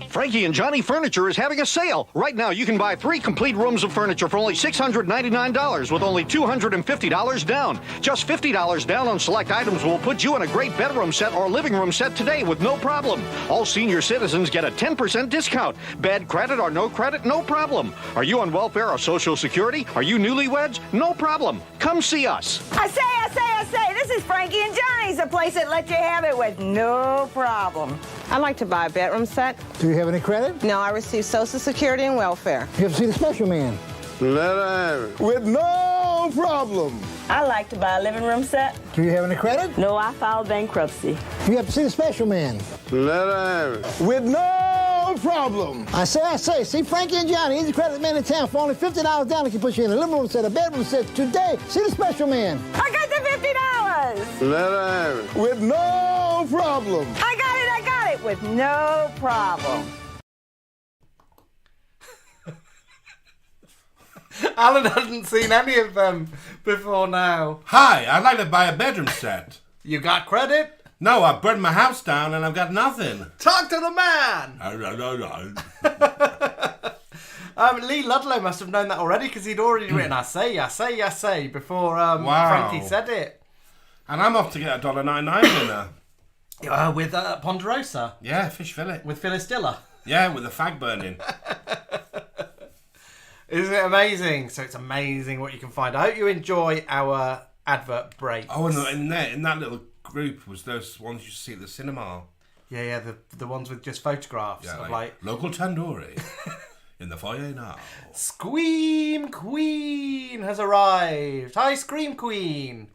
Frankie and Johnny Furniture is having a sale. Right now, you can buy 3 complete rooms of furniture for only $699 with only $250 down. Just $50 down on select items will put you in a great bedroom set or living room set today with no problem. All senior citizens get a 10% discount. Bad credit or no credit, no problem. Are you on welfare or Social Security? Are you newlyweds? No problem. Come see us. I say, this is Frankie and Johnny's, a place that lets you have it with no problem. I'd like to buy a bedroom set. Do you have any credit? No, I receive Social Security and welfare. You have to see the special man. Let her have it. With no problem. I'd like to buy a living room set. Do you have any credit? No, I filed bankruptcy. You have to see the special man. Let her have it. With no problem. I say, see Frankie and Johnny, easy credit man in town for only $50 down. They can put you in a living room set, a bedroom set today. See the special man. I got the $50. Let her have it. With no problem. I got it with no problem. Alan hasn't seen any of them before now. Hi, I'd like to buy a bedroom set. You got credit? No, I burned my house down and I've got nothing. Talk to the man! Lee Ludlow must have known that already because he'd already written I say before Frankie said it. And I'm off to get a $1.99 dinner. With Ponderosa? Yeah, fish fillet. With Phyllis Diller? Yeah, with the fag burning. Isn't it amazing? So it's amazing what you can find. I hope you enjoy our advert breaks. Oh, and in that little group was those ones you see at the cinema. Yeah, the ones with just photographs of like local tandoori in the foyer now. Scream Queen has arrived. Hi, Scream Queen.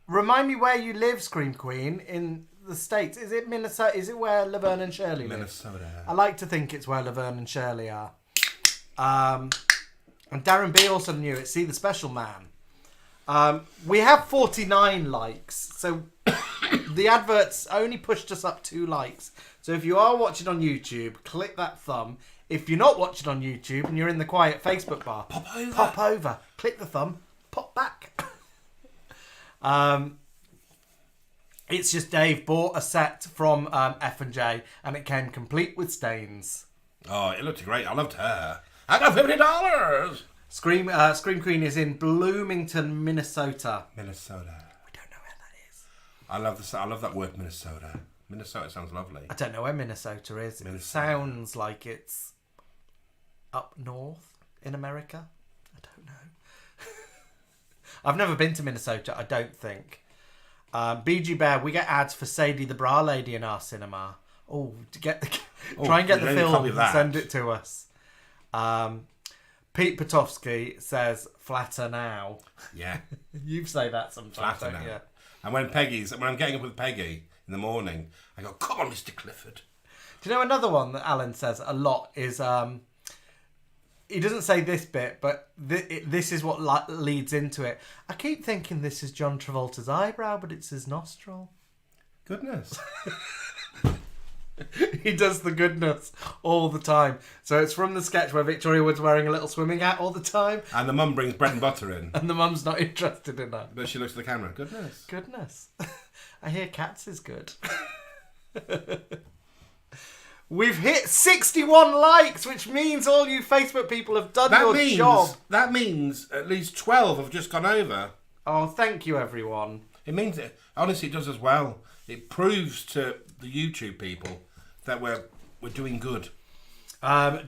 Remind me where you live, Scream Queen, in the States. Is it Minnesota? Is it where Laverne and Shirley live? Minnesota. I like to think it's where Laverne and Shirley are. And Darren B also knew it. See the special man. We have 49 likes, so the adverts only pushed us up 2 likes. So if you are watching on YouTube, click that thumb. If you're not watching on YouTube and you're in the quiet Facebook bar, pop over, click the thumb, pop back. It's just Dave bought a set from F&J and it came complete with stains. Oh, it looked great. I loved her. I got $50. Scream Queen is in Bloomington, Minnesota. Minnesota. We don't know where that is. I love that word, Minnesota. Minnesota sounds lovely. I don't know where Minnesota is. It sounds like it's up north in America. I don't know. I've never been to Minnesota, I don't think. BG Bear, we get ads for Sadie the Bra Lady in our cinema. Oh, try and get the film and send it to us. Pete Potofsky says, flatter now. Yeah. You say that sometimes, Flatter don't now. you? And when I'm getting up with Peggy in the morning, I go, come on, Mr. Clifford. Do you know another one that Alan says a lot is, he doesn't say this bit, but this is what leads into it. I keep thinking this is John Travolta's eyebrow, but it's his nostril. Goodness. He does the goodness all the time. So it's from the sketch where Victoria Wood's wearing a little swimming hat all the time. And the mum brings bread and butter in. And the mum's not interested in that. But she looks at the camera. Goodness. Goodness. I hear Cats is good. We've hit 61 likes, which means all you Facebook people have done your job. That means at least 12 have just gone over. Oh, thank you, everyone. It means, honestly, it does as well. It proves to the YouTube people that we're doing good.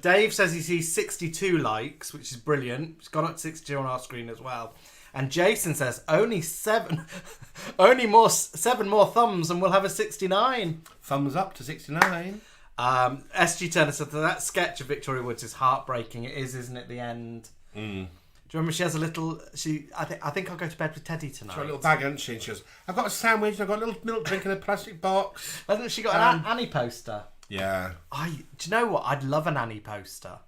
Dave says he sees 62 likes, which is brilliant. It's gone up to 62 on our screen as well. And Jason says only 7 more thumbs and we'll have a 69. Thumbs up to 69. SG Turner said that sketch of Victoria Woods is heartbreaking. It is, isn't it? The end. Do you remember she has a little? I think I'll go to bed with Teddy tonight. She's got a little bag, hasn't she? And she goes, I've got a sandwich and I've got a little milk drink in a plastic box. Hasn't she got an Annie poster? Yeah. Do you know what? I'd love an Annie poster.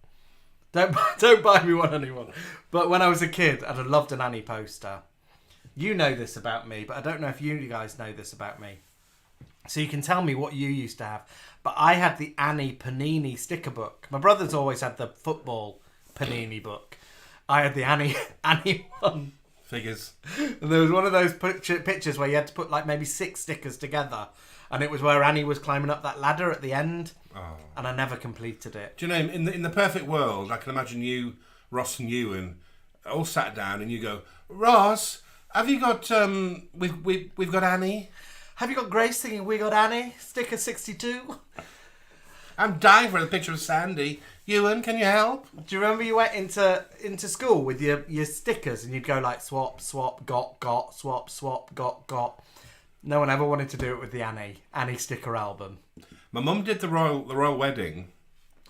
Don't buy me one, anyone. But when I was a kid, I'd have loved an Annie poster. You know this about me, but I don't know if you guys know this about me. So you can tell me what you used to have. But I had the Annie Panini sticker book. My brother's always had the football Panini book. I had the Annie one. Figures. And there was one of those pictures where you had to put like maybe 6 stickers together. And it was where Annie was climbing up that ladder at the end. Oh. And I never completed it. Do you know, in the perfect world, I can imagine you, Ross and Ewan, all sat down and you go, Ross, have you got, we've got Annie? Have you got Grace singing We Got Annie? Sticker 62? I'm dying for a picture of Sandy. Ewan, can you help? Do you remember you went into school with your stickers and you'd go like swap, swap, got, swap, swap, got. No one ever wanted to do it with the Annie sticker album. My mum did the royal wedding.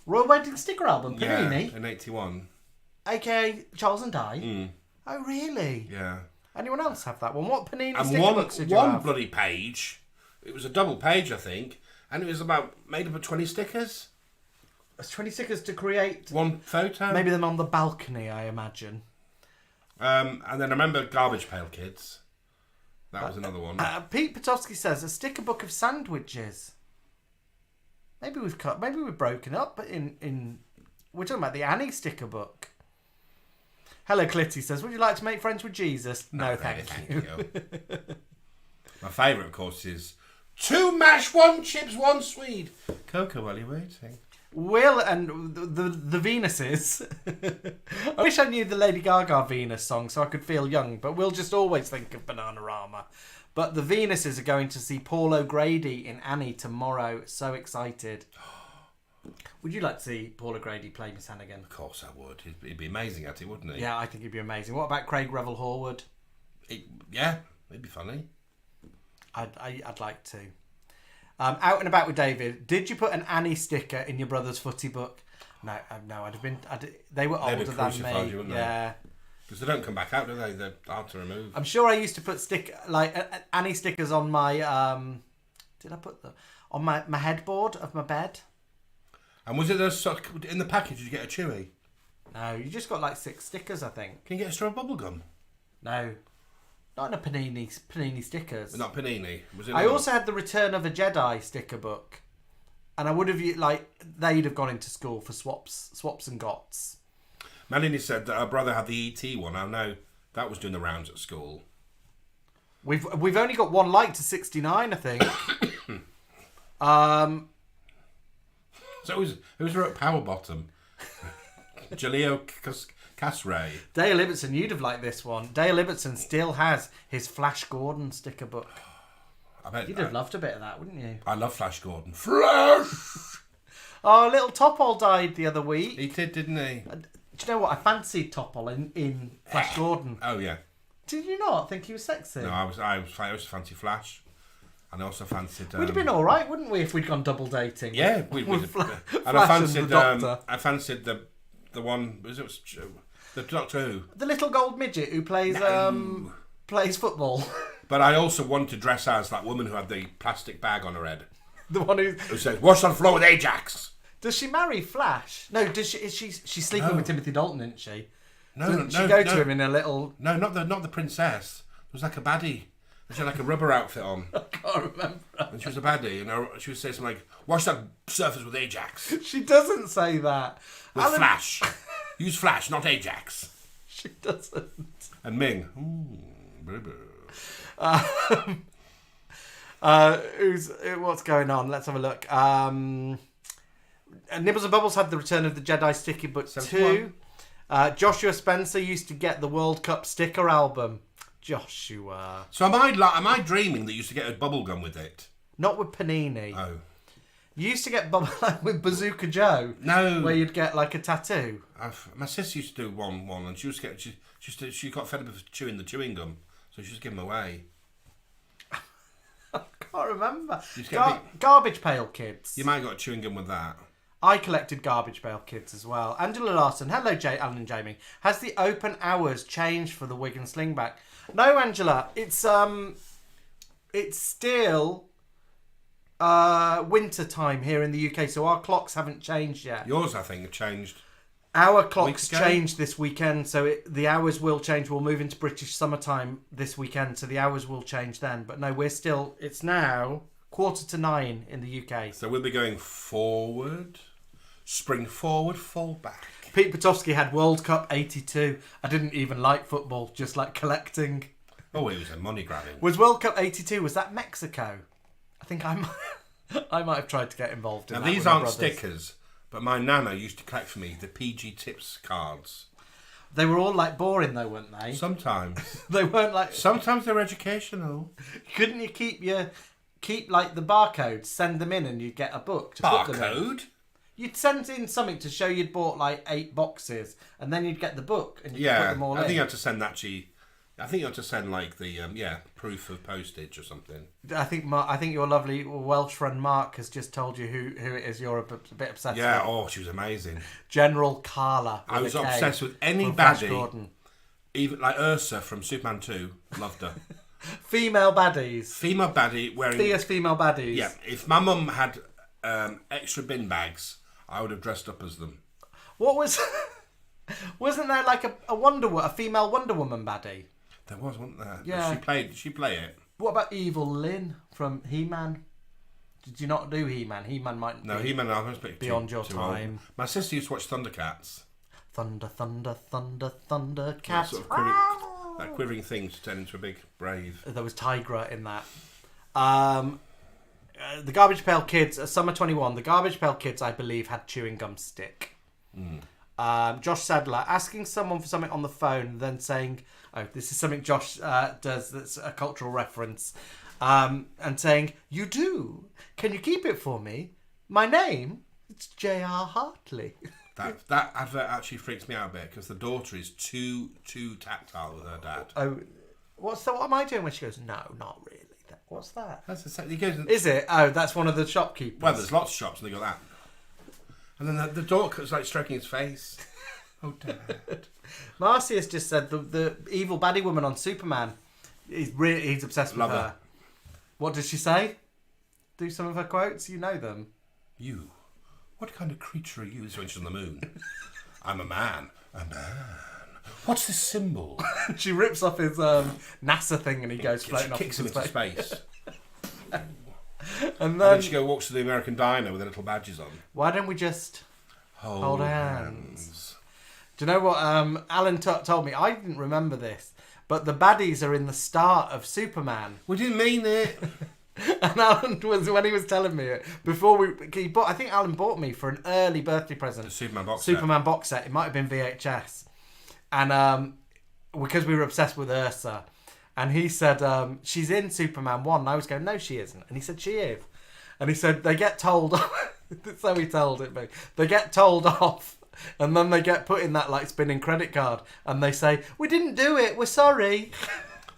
Royal wedding sticker album, Panini? Yeah, in 81. AKA Charles and Di? Oh, really? Yeah. Anyone else have that one? What Panini And sticker books did you one have? bloody page, it was a double page, I think, and it was about made up of 20 stickers. It's 20 stickers to create one photo. Maybe them on the balcony, I imagine. And then I remember Garbage Pail Kids. That was another one. Pete Potofsky says a sticker book of sandwiches. Maybe we've broken up, but we're talking about the Annie sticker book. Hello, Clitty says, would you like to make friends with Jesus? No, thank you. My favourite, of course, is 2 mash, 1 chips, 1 Swede. Coco, while you're waiting. Will and the Venuses. I wish I knew the Lady Gaga Venus song so I could feel young, but we'll just always think of Bananarama. But the Venuses are going to see Paul O'Grady in Annie tomorrow. So excited. Would you like to see Paul O'Grady play Miss Hannigan? Of course I would. He'd be amazing at it, wouldn't he? Yeah, I think he'd be amazing. What about Craig Revel Horwood? Yeah, it'd be funny. I'd like to. Out and About with David. Did you put an Annie sticker in your brother's footy book? No. I'd have been. They were older than me. You, yeah. Because they don't come back out, do they? They're hard to remove. I'm sure I used to put Annie stickers on my. Did I put them on my headboard of my bed? And was it in the package? Did you get a Chewy? No, you just got like 6 stickers, I think. Can you get a straw of bubble gum? No. Not in a Panini stickers. But not Panini. Was it? I also had the Return of a Jedi sticker book, and I would have they'd have gone into school for swaps and gots. Melanie said that her brother had the ET one. I know that was doing the rounds at school. We've only got 1 like to 69, I think. So who's at Power Bottom? Jaleo Casray. Dale Ibbotson, you'd have liked this one. Dale Ibbotson still has his Flash Gordon sticker book. I bet you'd have loved a bit of that, wouldn't you? I love Flash Gordon. Flash! Oh, little Topol died the other week. He did, didn't he? Do you know what? I fancied Topol in Flash Gordon. Oh, yeah. Did you not think he was sexy? No, I was fancy Flash. And I also fancied... we'd have been all right, wouldn't we, if we'd gone double dating? Yeah, with and I fancied the one... Was it the Doctor Who? The little gold midget who plays plays football. But I also wanted to dress as that woman who had the plastic bag on her head. The one who says, "Wash on the floor with Ajax." Does she marry Flash? No, does she? She's sleeping with Timothy Dalton, isn't she? No, Does she go to him in a little? No, not the princess. It was like a baddie. She had like a rubber outfit on. I can't remember. And she was a baddie, and she would say something like, "Wash that surface with Ajax." She doesn't say that. With Flash. Use Flash, not Ajax. She doesn't. And Ming. What's going on? Let's have a look. Nibbles and Bubbles had the Return of the Jedi Sticky Book 2. Joshua Spencer used to get the World Cup sticker album. Joshua. So am I dreaming that you used to get a bubble gum with it? Not with Panini. Oh. You used to get bubble with Bazooka Joe. No. Where you'd get like a tattoo. My sister used to do one, and she got fed up with chewing the chewing gum, so she just gave them away. I can't remember. Garbage Pail Kids. You might have got chewing gum with that. I collected Garbage Pail Kids as well. Angela Larson, hello Alan and Jamie. Has the open hours changed for the Wigan Slingback? No, Angela. It's still winter time here in the UK, so our clocks haven't changed yet. Yours, I think, have changed. Our clocks changed this weekend, so the hours will change. We'll move into British summertime this weekend, so the hours will change then. But no, it's now 9:15 in the UK. So we'll be going forward, spring forward, fall back. Pete Potofsky had World Cup 82. I didn't even like football, just like collecting. Oh, it was a money grabbing. Was World Cup 82, was that Mexico? I think I might have tried to get involved in that. Now, these aren't stickers. But my nana used to collect for me the PG Tips cards. They were all like boring though, weren't they? Sometimes. They weren't like... Sometimes they're educational. Couldn't you keep like the barcodes, send them in and you'd get a book to put them in? Barcode? You'd send in something to show you'd bought like 8 boxes and then you'd get the book and you'd put them all in. I think you had to send like the proof of postage or something. I think your lovely Welsh friend Mark has just told you who it is you're a bit obsessed with. Yeah, she was amazing. General Carla. I was obsessed with any baddie. Even like Ursa from Superman 2. Loved her. Female baddies. Female baddie wearing... Fierce female baddies. Yeah, if my mum had extra bin bags, I would have dressed up as them. What was... Wasn't there like a female Wonder Woman baddie? There was, wasn't there? Yeah. Did she play it? What about Evil Lynn from He-Man? Did you not do He-Man? He-Man might He-Man, I was beyond your time. Old. My sister used to watch Thundercats. Thunder, thunder, thunder, thunder, cats. Sort of quivering thing to turn into a big brave. There was Tigra in that. The Garbage Pail Kids, Summer 21, the Garbage Pail Kids, I believe, had chewing gum stick. Josh Sadler, asking someone for something on the phone, then saying, oh, this is something Josh does that's a cultural reference, and saying, you do? Can you keep it for me? My name? It's J.R. Hartley. That advert actually freaks me out a bit because the daughter is too tactile with her dad. Oh, what am I doing when she goes, no, not really. What's that? He goes, is it? Oh, that's one of the shopkeepers. Well, there's lots of shops and they got that. And then the daughter's like stroking his face. Oh, Dad. Marcy has just said the evil baddie woman on Superman. He's obsessed with her. What does she say? Do some of her quotes. You know them. You. What kind of creature are you? This when she's on the moon. I'm a man. A man. What's this symbol? She rips off his NASA thing and he goes floating off. Kicks him into space. And then she walks to the American diner with her little badges on. Why don't we just hold hands? Do you know what Alan told me? I didn't remember this, but the baddies are in the start of Superman. We didn't mean it. And Alan was, when he was telling me it, before I think Alan bought me for an early birthday present. The Superman box set. It might have been VHS. And because we were obsessed with Ursa. And he said, she's in Superman 1. And I was going, no, she isn't. And he said, she is. And he said, they get told off. So he told it me. They get told off And then they get put in that like spinning credit card, and they say, "We didn't do it. We're sorry."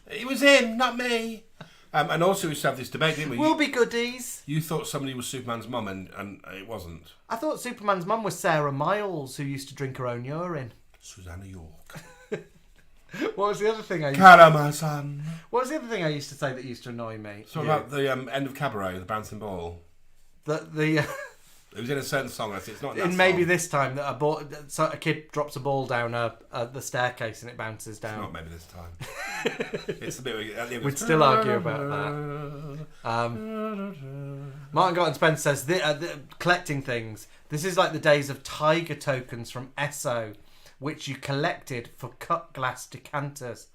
It was him, not me. And also we used to have this debate, didn't we? We'll be goodies. You thought somebody was Superman's mum, and it wasn't. I thought Superman's mum was Sarah Miles, who used to drink her own urine. Susanna York. What was the other thing I used Karamazan. What was the other thing I used to say that used to annoy me? So about the end of Cabaret, the bouncing ball. The It was in a certain song. I think it's not in that in maybe song. this time that a kid drops a ball down the staircase and it bounces down. It's not maybe this time. It's a bit. We'd still argue about that. Martin Garten Spence says collecting things. This is like the days of tiger tokens from Esso, which you collected for cut glass decanters.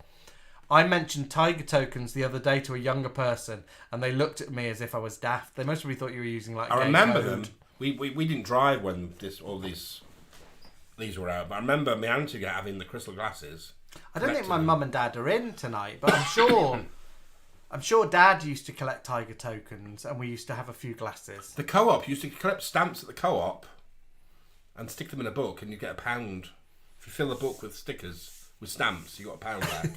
I mentioned tiger tokens the other day to a younger person, and they looked at me as if I was daft. They most probably thought you were using like. I remember code. them. We didn't drive when these were out, but I remember my auntie having the crystal glasses. I don't think my mum and dad are in tonight, but I'm sure Dad used to collect tiger tokens, and we used to have a few glasses. The co-op used to collect stamps at the co-op and stick them in a book, and you get £1. If you fill the book with stickers with stamps, you got £1 back.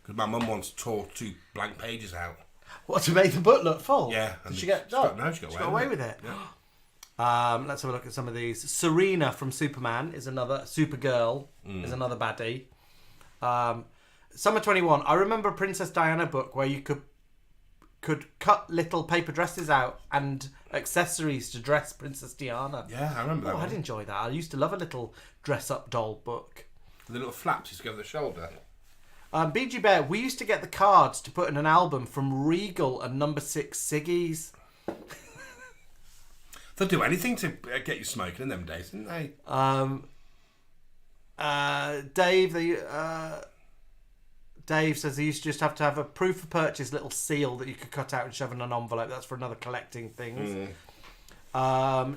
Because my mum once tore 2 blank pages out. What, to make the book look full? Yeah. Did she get? She got away with it. Yeah. Let's have a look at some of these. Serena from Superman is another. Supergirl is another baddie. Summer 21. I remember a Princess Diana book where you could cut little paper dresses out and accessories to dress Princess Diana. Yeah, I remember that one. I'd enjoy that. I used to love a little dress-up doll book. The little flaps used to go over the shoulder. BG Bear, we used to get the cards to put in an album from Regal and Number 6 Siggy's. They'll do anything to get you smoking in them days, didn't they? Dave says he used to just have to have a proof of purchase little seal that you could cut out and shove in an envelope. That's for another collecting things.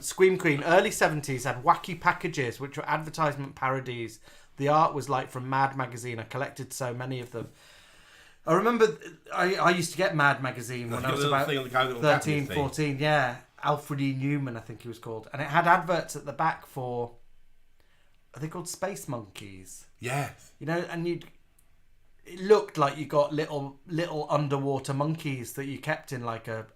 Scream Queen, early 70s had wacky packages which were advertisement parodies. The art was like from Mad magazine. I collected so many of them. I remember I used to get Mad magazine when I was about 13, 14. Yeah, Alfred E. Newman, I think he was called. And it had adverts at the back for, are they called Space Monkeys? Yes. You know, and it looked like you got little underwater monkeys that you kept in like a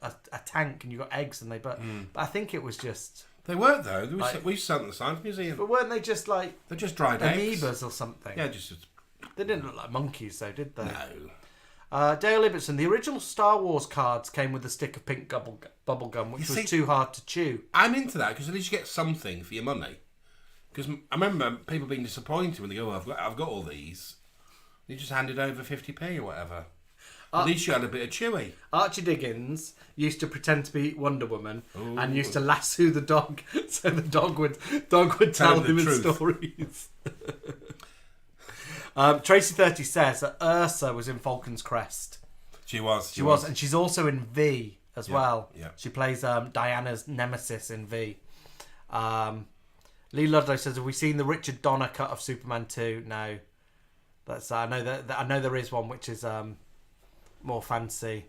tank, and you got eggs, and but I think it was just. They weren't though. We used to sell them at the Science Museum. But weren't they just like? They're just dried eggs. Amoebas or something. Yeah, just. They didn't look like monkeys though, did they? No. Dale Ibbotson, the original Star Wars cards came with a stick of pink bubble gum, which was too hard to chew. I'm into that because at least you get something for your money. Because I remember people being disappointed when they go, I've got all these. You just handed over 50p or whatever. At least you had a bit of chewy. Archie Diggins used to pretend to be Wonder Woman and used to lasso the dog, so the dog would tell him his stories. Tracy30 says that Ursa was in Falcon's Crest. She was, and she's also in V as well. Yeah. She plays Diana's nemesis in V. Lee Ludlow says, have we seen the Richard Donner cut of Superman 2? No. That's I know there is one which is more fancy.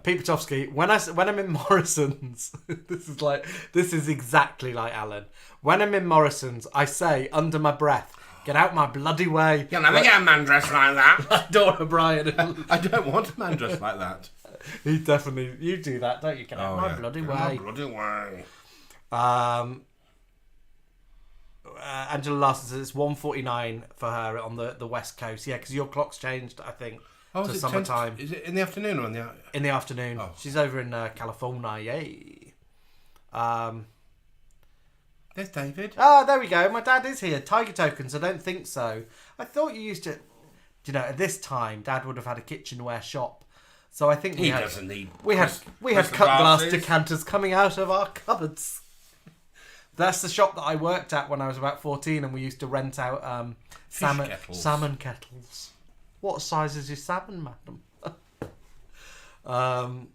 Pete Petrovsky, when I'm in Morrison's, this is exactly like Alan. When I'm in Morrison's, I say under my breath, get out my bloody way. You'll never get a man dressed like that. Like Dora Bryan. I don't want a man dressed like that. You do that, don't you? Get out my bloody way. My bloody way. Angela Larson says it's 1:49 for her on the West Coast. Yeah, because your clock's changed, I think, to summertime. Is it in the afternoon or in the afternoon? Oh. She's over in California. Yay. There's David. Oh, there we go. My dad is here. Tiger tokens? I don't think so. I thought you used to. At this time, Dad would have had a kitchenware shop. So I think we had cut glass decanters coming out of our cupboards. That's the shop that I worked at when I was about 14, and we used to rent out salmon kettles. What size is your salmon, madam? Paul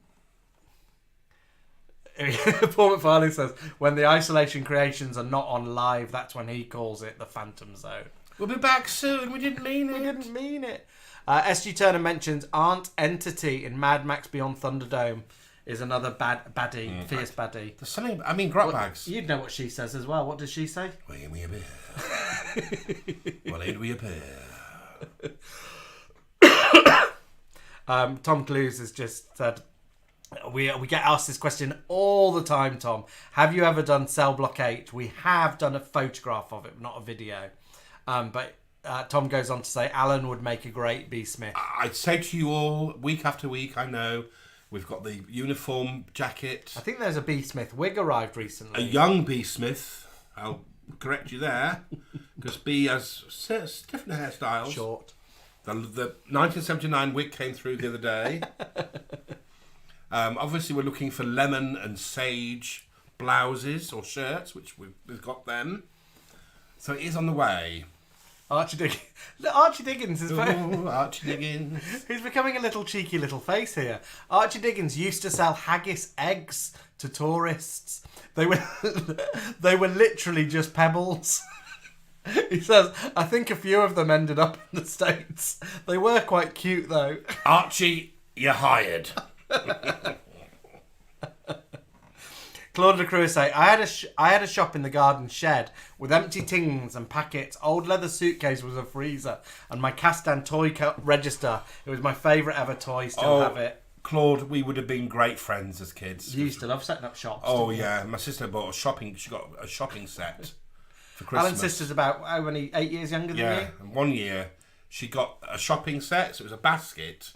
McFarlane says, when the isolation creations are not on live, that's when he calls it the Phantom Zone. We'll be back soon. We didn't mean it. SG Turner mentions Aunt Entity in Mad Max Beyond Thunderdome. is another baddie, fierce baddie. There's something. I mean, grot bags. You'd know what she says as well. What does she say? Well, ain't we a bear? Well, ain't we a bear? Tom Clues has just said, we get asked this question all the time, Tom. Have you ever done Cell Block 8? We have done a photograph of it, not a video. But Tom goes on to say, Alan would make a great B. Smith. I'd say to you all, week after week, I know, we've got the uniform jacket. I think there's a B. Smith wig arrived recently. A young B. Smith. I'll correct you there. Because B has different hairstyles. Short. The 1979 wig came through the other day. Obviously, we're looking for lemon and sage blouses or shirts, which we've got them. So it is on the way. Archie Diggins is Archie Diggins. He's becoming a little cheeky little face here. Archie Diggins used to sell haggis eggs to tourists. They were literally just pebbles. He says, I think a few of them ended up in the States. They were quite cute, though. Archie, you're hired. Claude de Cruz say, I had a shop in the garden shed with empty tins and packets. Old leather suitcase was a freezer, and my cast-and toy register. It was my favourite ever toy. Still have it. Claude, we would have been great friends as kids. You used to love setting up shops. Oh yeah, my sister bought She got a shopping set for Christmas. Alan's sister's about how many 8 years younger than you. Yeah, and 1 year she got a shopping set. So it was a basket,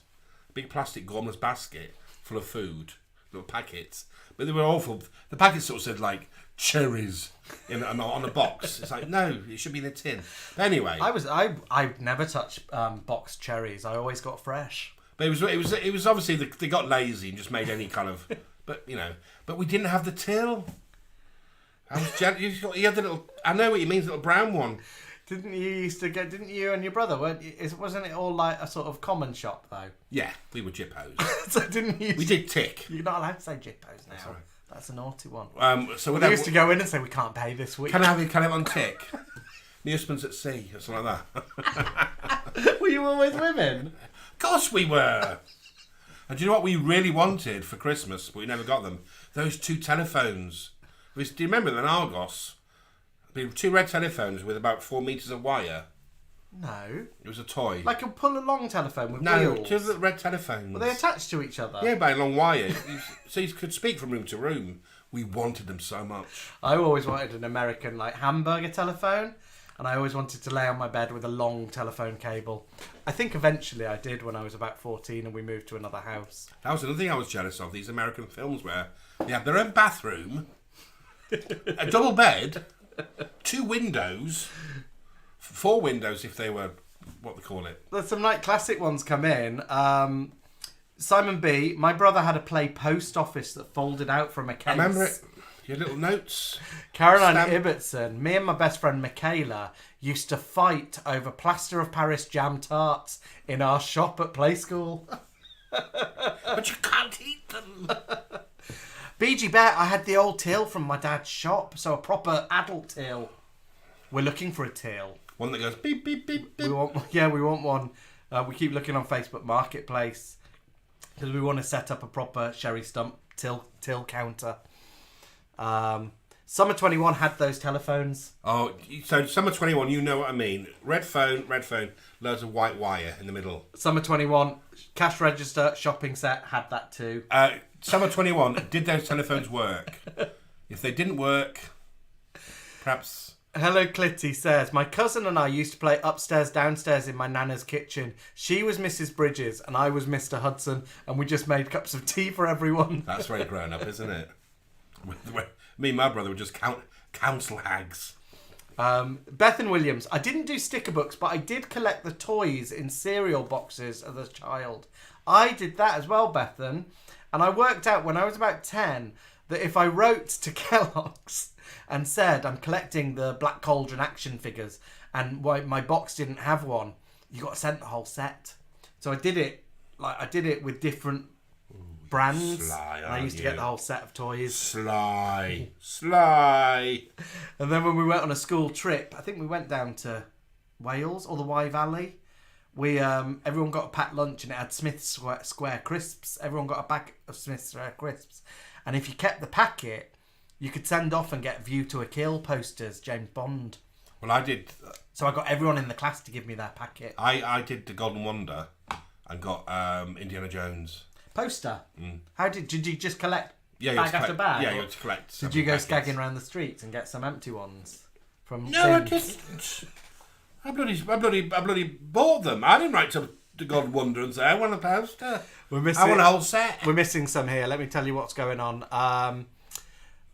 big plastic gormless basket full of food, little packets. But they were awful. The packets sort of said like cherries on a box. It's like, no, it should be in a tin. But anyway, I never touched boxed cherries. I always got fresh. But it was obviously they got lazy and just made any kind of. But but we didn't have the till. I was you had the little. I know what you mean, the little brown one. Didn't you and your brother? Wasn't it all like a sort of common shop though? Yeah, we were jippos. So didn't you? We did tick. You're not allowed to say jippos now. Sorry. That's a naughty one. So they used to go in and say we can't pay this week. Can I have on tick? My husband's at sea or something like that. Were you always with him? Of course we were. And do you know what we really wanted for Christmas, but we never got them? Those 2 telephones. Do you remember them in Argos? 2 red telephones with about 4 metres of wire. No. It was a toy. Like a pull-along telephone with wheels? No, 2 little red telephones. Were they attached to each other? Yeah, by a long wire. So you could speak from room to room. We wanted them so much. I always wanted an American like hamburger telephone, and I always wanted to lay on my bed with a long telephone cable. I think eventually I did when I was about 14 and we moved to another house. That was another thing I was jealous of, these American films where they have their own bathroom, a double bed, 2 windows, 4 windows if they were, what they call it. There's some like classic ones come in. Simon B. My brother had a play Post Office that folded out from a case. I remember it. Your little notes. Caroline Ibbotson. Me and my best friend Michaela used to fight over plaster of Paris jam tarts in our shop at play school. But you can't eat them. BG Bet, I had the old till from my dad's shop, so a proper adult till. We're looking for a till. One that goes beep, beep, beep, beep. We want one. We keep looking on Facebook Marketplace because we want to set up a proper Sherry Stump till counter. Summer 21 had those telephones. Oh, so Summer 21, you know what I mean. Red phone, loads of white wire in the middle. Summer 21, cash register, shopping set, had that too. Summer 21, did those telephones work? If they didn't work, perhaps... Hello Clitty says, my cousin and I used to play upstairs, downstairs in my nana's kitchen. She was Mrs. Bridges and I was Mr. Hudson, and we just made cups of tea for everyone. That's very grown up, isn't it? Me and my brother were just council hags. Bethan Williams, I didn't do sticker books, but I did collect the toys in cereal boxes as a child. I did that as well, Bethan. And I worked out when I was about 10 that if I wrote to Kellogg's and said I'm collecting the Black Cauldron action figures and my box didn't have one, you got sent the whole set. So I did it with different brands. Sly, and I used to get the whole set of toys. Sly. And then when we went on a school trip, I think we went down to Wales or the Wye Valley, we everyone got a packed lunch and it had Smith's Square crisps. Everyone got a pack of Smith's Square crisps, and if you kept the packet, you could send off and get View to a Kill posters, James Bond. Well, I did. So I got everyone in the class to give me their packet. I did the Golden Wonder and got Indiana Jones Poster. How did you just collect Yeah, bag after bag? Yeah, you had to collect. Did you go skagging around the streets and get some empty ones from? No, bins? I bloody bought them. I didn't write to God Wonder and say I want a poster. I want a whole set. We're missing some here. Let me tell you what's going on.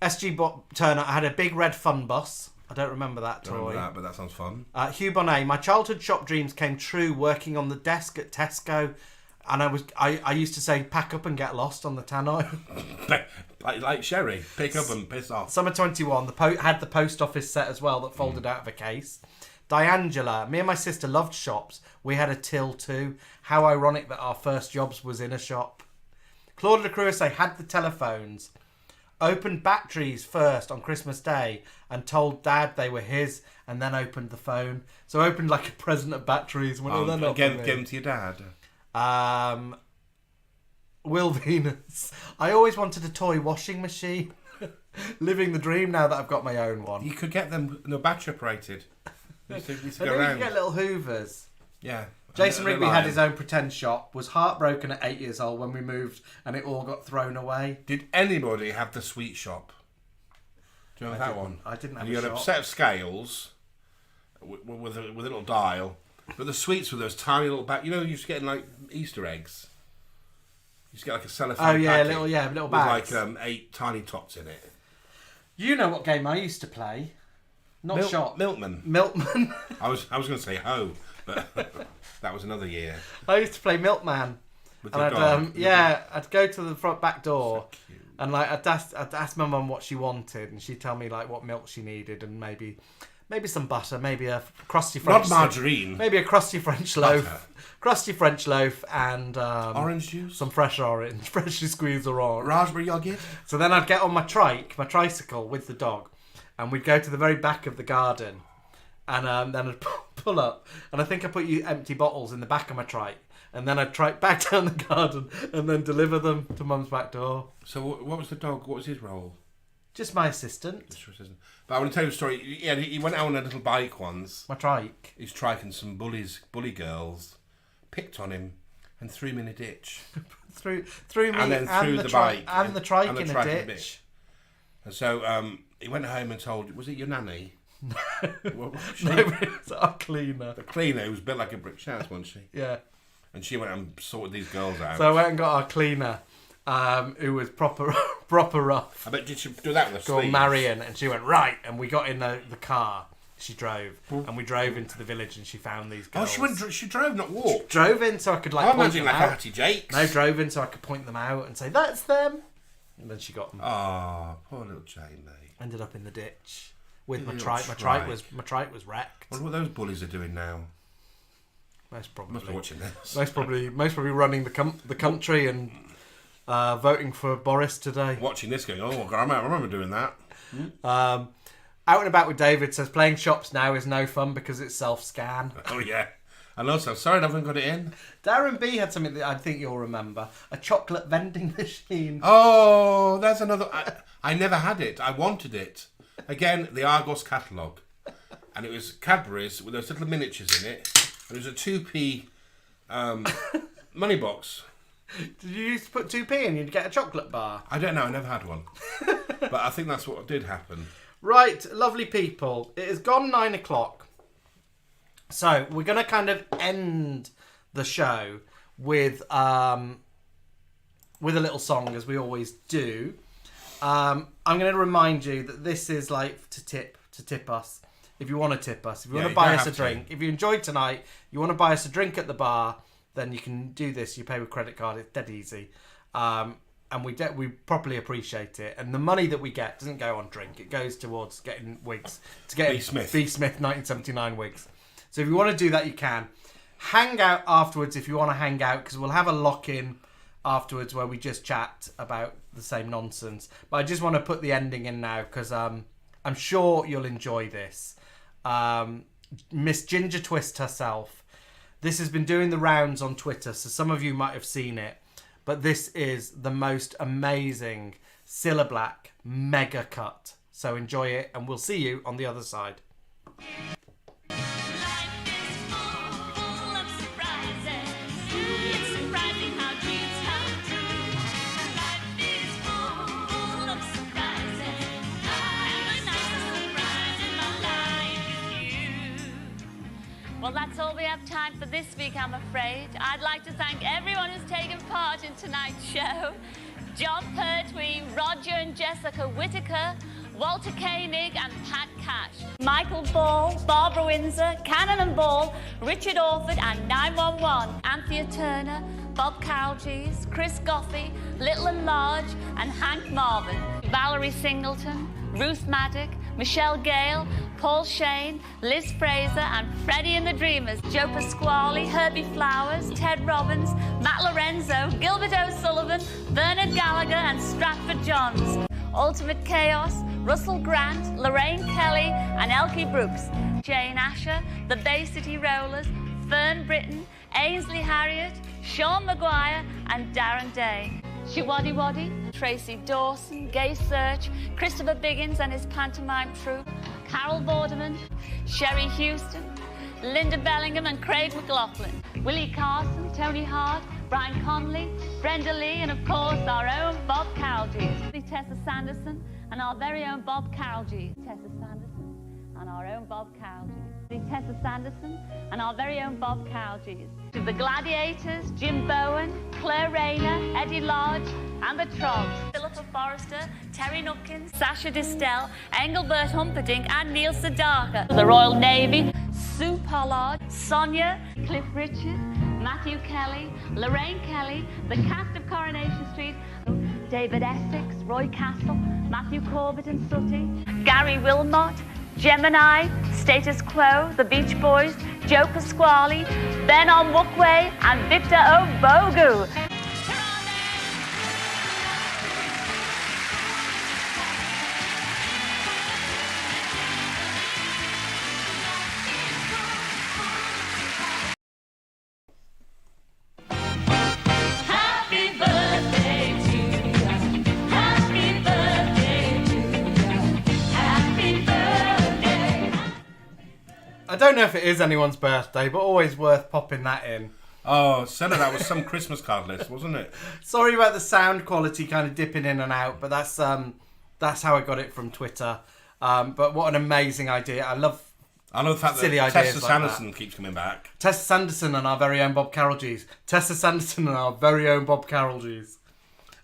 SG Turner had a big red fun bus. I don't remember that toy. Don't remember that, but that sounds fun. Hugh Bonnet, my childhood shop dreams came true working on the desk at Tesco. And I used to say, pack up and get lost on the tannoy. like Sherry, pick up and piss off. Summer 21, had the post office set as well that folded out of a case. Diangela, me and my sister loved shops. We had a till too. How ironic that our first jobs was in a shop. Claude Le Creuset had the telephones. Opened batteries first on Christmas Day and told Dad they were his, and then opened the phone. So opened like a present of batteries. Gave them to your dad. Will Venus. I always wanted a toy washing machine. Living the dream now that I've got my own one. You could get them battery operated. You used to go You around. could get little Hoovers. Yeah. Jason Rigby had his own pretend shop, was heartbroken at 8 years old when we moved and it all got thrown away. Did anybody have the sweet shop? Do you remember that one? I didn't have and you a had shop. a set of scales with a little dial, but the sweets were those tiny little you know, you used to get in like Easter eggs. You used to get like a cellophane packet little bags. With like 8 tiny tots in it. You know what game I used to play? Not shop. Milkman. I was going to say Ho, but that was another year. I used to play Milkman. With and your dog. I'd go to the front back door, and like I'd ask my mum what she wanted, and she'd tell me like what milk she needed, and maybe some butter, maybe a crusty French. Not margarine. Maybe a crusty French loaf. Crusty French loaf and orange juice, some fresh orange, freshly squeezed orange, raspberry yogurt. So then I'd get on my tricycle with the dog, and we'd go to the very back of the garden, and then I'd pull up, and I think I put empty bottles in the back of my trike, and then I'd trike back down the garden and then deliver them to Mum's back door. So what was the dog? What was his role? Just my assistant. But I want to tell you a story. Yeah, he went out on a little bike once. My trike. He's triking some bully girls, picked on him, and threw him in a ditch. threw me and then threw the bike and the trike in a ditch. And so he went home and told. Was it your nanny? No, it was our cleaner. The cleaner who was built like a brick house, wasn't she? Yeah. And she went and sorted these girls out. So I went and got our cleaner, who was proper rough. I bet did she do that with a called sleeves? Marion, and she went right, and we got in the car. She drove, and we drove into the village, and she found these girls. Oh, she drove, not walked. Drove in so I could I point imagine them like out. Hattie Jakes. No, drove in so I could point them out and say that's them, and then she got them. Oh, poor little Jamie. Ended up in the ditch with my Little trike. My trike was wrecked. What those bullies are doing now? Most probably. Must be watching this. Most probably running the country and voting for Boris today. Watching this going, oh, I remember doing that. Out and About with David says playing shops now is no fun because it's self-scan. Oh, yeah. And also, sorry I haven't got it in. Darren B had something that I think you'll remember. A chocolate vending machine. Oh, there's another. I never had it. I wanted it. Again, the Argos catalogue. And it was Cadbury's with those little miniatures in it. And it was a 2p money box. Did you used to put 2p in? You'd get a chocolate bar. I don't know. I never had one. But I think that's what did happen. Right, lovely people. It has gone 9 o'clock. So we're going to kind of end the show with a little song, as we always do. I'm going to remind you that this is like to tip us. If you want to tip us, if you want to buy us a drink, if you enjoyed tonight, you want to buy us a drink at the bar, then you can do this. You pay with credit card. It's dead easy. And we properly appreciate it. And the money that we get doesn't go on drink. It goes towards getting wigs. To get B. Smith 1979 wigs. So if you want to do that, you can. Hang out afterwards if you want to hang out, because we'll have a lock-in afterwards where we just chat about the same nonsense. But I just want to put the ending in now because I'm sure you'll enjoy this. Miss Ginger Twist herself This has been doing the rounds on Twitter, so some of you might have seen it. But this is the most amazing Slingback mega cut. So enjoy it, and we'll see you on the other side. Well, that's all we have time for this week, I'm afraid. I'd like to thank everyone who's taken part in tonight's show. John Pertwee, Roger and Jessica Whitaker, Walter Koenig and Pat Cash, Michael Ball, Barbara Windsor, Cannon and Ball, Richard Orford and 911, Anthea Turner, Bob Cowgies, Chris Goffey, Little and Large and Hank Marvin, Valerie Singleton, Ruth Maddock, Michelle Gale, Paul Shane, Liz Fraser and Freddie and the Dreamers, Joe Pasquale, Herbie Flowers, Ted Robbins, Matt Lorenzo, Gilbert O'Sullivan, Bernard Gallagher and Stratford Johns, Ultimate Chaos, Russell Grant, Lorraine Kelly and Elkie Brooks, Jane Asher, the Bay City Rollers, Fern Britton, Ainsley Harriott, Sean Maguire and Darren Day. Shiwaddy Waddy, Tracy Dawson, Gay Search, Christopher Biggins and his pantomime troupe, Carol Vorderman, Sherry Houston, Linda Bellingham and Craig McLaughlin, Willie Carson, Tony Hart, Brian Conley, Brenda Lee and of course our own Bob Cowgies, Tessa Sanderson and our very own Bob Cowgies, Tessa Sanderson and our own Bob Cowgies. Tessa Sanderson and our very own Bob Cowgies. To the Gladiators, Jim Bowen, Claire Rayner, Eddie Lodge and the Trogs. Philippa Forrester, Terry Nutkins, Sasha Distel, Engelbert Humperdinck and Neil Sedaka. The Royal Navy, Sue Pollard, Sonia, Cliff Richard, Matthew Kelly, Lorraine Kelly, the cast of Coronation Street, David Essex, Roy Castle, Matthew Corbett and Sooty, Gary Wilmot, Gemini, Status Quo, The Beach Boys, Joe Pasquale, Ben Onwukwe and Victor Obogu. I don't know if it is anyone's birthday, but always worth popping that in. Oh, Senna, that was some Christmas card list, wasn't it? Sorry about the sound quality kind of dipping in and out, but that's how I got it from Twitter. But what an amazing idea. I love the fact silly that ideas Tessa like Sanderson that. keeps coming back. Tessa Sanderson and our very own Bob Carolgees. Tessa Sanderson and our very own Bob Carolgees.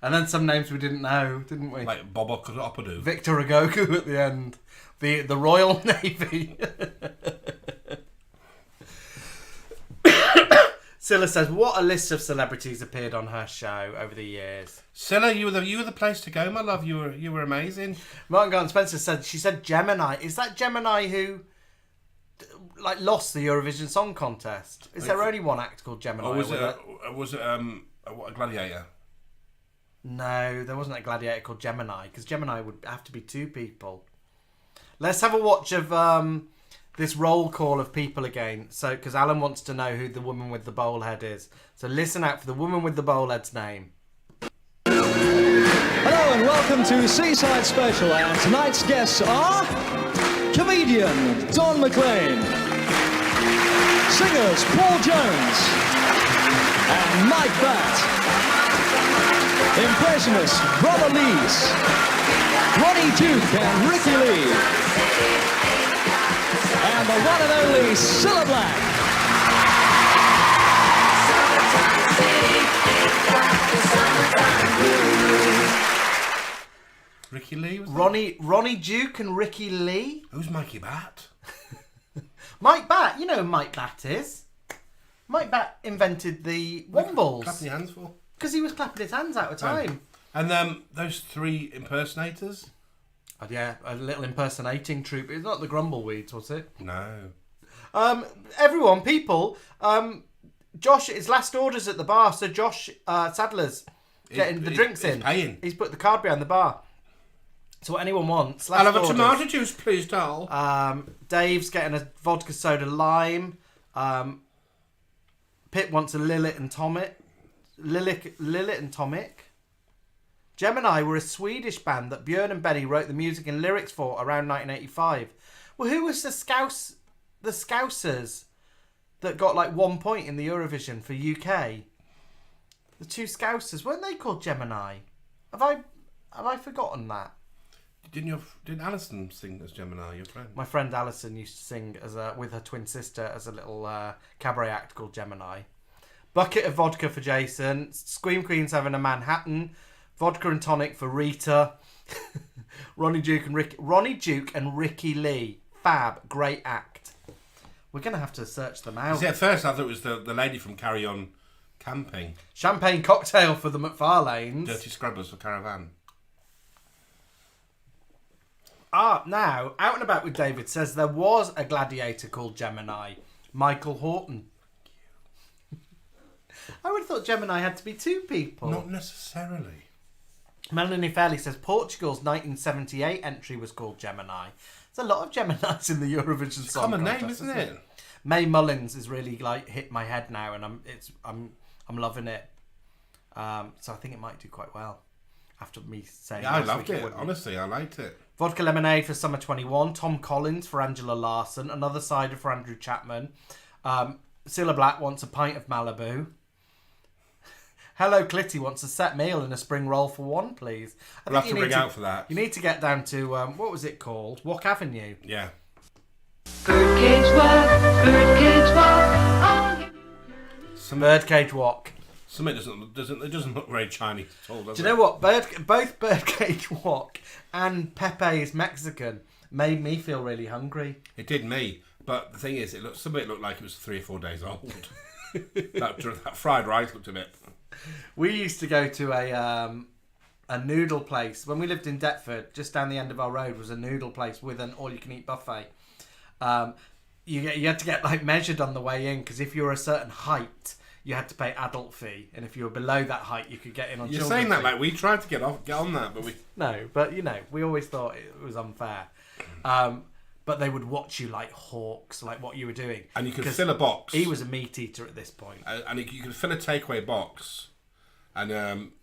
And then some names we didn't know, didn't we? Like Bob Opadu. Victor Agogu at the end. The Royal Navy. Scylla says, what a list of celebrities appeared on her show over the years. Scylla, you were the place to go, my love. You were amazing. Martin Garden Spencer said Gemini. Is that Gemini who lost the Eurovision Song Contest? Is there only one act called Gemini? Or was it a gladiator? No, there wasn't a gladiator called Gemini, because Gemini would have to be two people. Let's have a watch of this roll call of people again. So, because Alan wants to know who the woman with the bowl head is. So listen out for the woman with the bowl head's name. Hello and welcome to Seaside Special, and tonight's guests are comedian Don McLean, singers Paul Jones and Mike Batt, impressionist Brother Lees, Ronnie Duke and Ricky Lee, and the one and only Slingback. Ricky Lee was Ronnie Duke and Ricky Lee. Who's Mikey Batt? Mike Batt, you know who Mike Batt is. Mike Batt invented the Wombles. Clapping your hands for? Because he was clapping his hands out of time. And those three impersonators? Yeah, a little impersonating troupe. It's not the Grumbleweeds, was it? No. Everyone, people, Josh, his last orders at the bar, so Josh Sadler's getting the drinks in. Paying. He's put the card behind the bar. So what anyone wants. I'll have a tomato juice, please, doll. Dave's getting a vodka soda lime. Pip wants a Lilith and Tomic. Lilith and Tomic. Gemini were a Swedish band that Björn and Benny wrote the music and lyrics for around 1985. Well, who was the Scousers that got like 1 point in the Eurovision for UK? The two Scousers, weren't they called Gemini? Have I forgotten that? Didn't Alison sing as Gemini, your friend? My friend Alison used to sing with her twin sister as a little cabaret act called Gemini. Bucket of vodka for Jason. Scream Queens having a Manhattan. Vodka and tonic for Rita. Ronnie Duke and Ricky Lee. Fab, great act. We're going to have to search them out. See, at first I thought it was the lady from Carry On Camping. Champagne cocktail for the McFarlanes. Dirty Scrubbers for Caravan. Now, Out and About with David says there was a gladiator called Gemini. Michael Horton. I would have thought Gemini had to be two people. Not necessarily. Melanie Fairley says Portugal's 1978 entry was called Gemini. There's a lot of Geminis in the Eurovision It's a Song common Contest, name, isn't it? May Mullins is really like hit my head now, and I'm loving it. So I think it might do quite well. After me saying, yeah, I loved it. Honestly, I liked it. Vodka Lemonade for Summer 21. Tom Collins for Angela Larson. Another Cider for Andrew Chapman. Cilla Black wants a pint of Malibu. Hello Clitty wants a set meal and a spring roll for one, please. We'll have to bring out for that. You need to get down to, what was it called? Walk Avenue. Yeah. Birdcage walk. Birdcage walk. Something doesn't look very Chinese at all, does it? Do you know what? Both Birdcage Walk and Pepe's Mexican made me feel really hungry. It did me, but the thing is, some of it looked like it was 3 or 4 days old. that fried rice looked a bit. We used to go to a noodle place when we lived in Deptford. Just down the end of our road was a noodle place with an all-you-can-eat buffet. You had to get like measured on the way in because if you were a certain height, you had to pay adult fee, and if you were below that height, you could get in on. You're saying that like we tried to get on that, but we no, but we always thought it was unfair. But they would watch you like hawks, like what you were doing, and you could fill a box. He was a meat eater at this point, and you could fill a takeaway box, and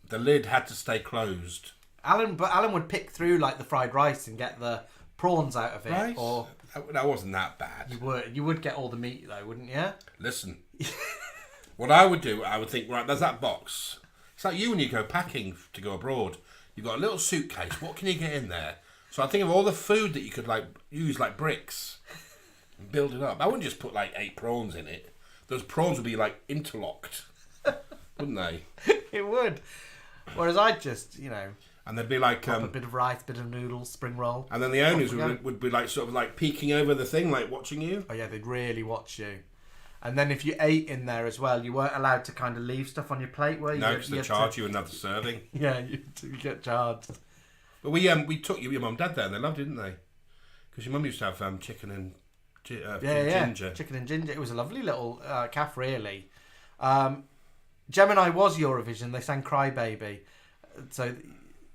the lid had to stay closed. Alan would pick through like the fried rice and get the prawns out of it, right? Or that wasn't that bad. You would get all the meat though, wouldn't you? Listen. What I would do, I would think, right, there's that box. It's like you when you go packing to go abroad. You've got a little suitcase. What can you get in there? So I think of all the food that you could like use like bricks and build it up. I wouldn't just put like 8 prawns in it. Those prawns would be like interlocked, wouldn't they? It would. Whereas I'd just, and there'd be like a bit of rice, bit of noodles, spring roll. And then the owners would be like sort of like peeking over the thing, like watching you. Oh yeah, they'd really watch you. And then if you ate in there as well, you weren't allowed to kind of leave stuff on your plate, were you? No, because they charge you another serving. Yeah, you get charged. But we took your mum and dad there, and they loved it, didn't they? Because your mum used to have chicken and ginger. Chicken and ginger. It was a lovely little calf, really. Gemini was Eurovision. They sang Cry Baby. So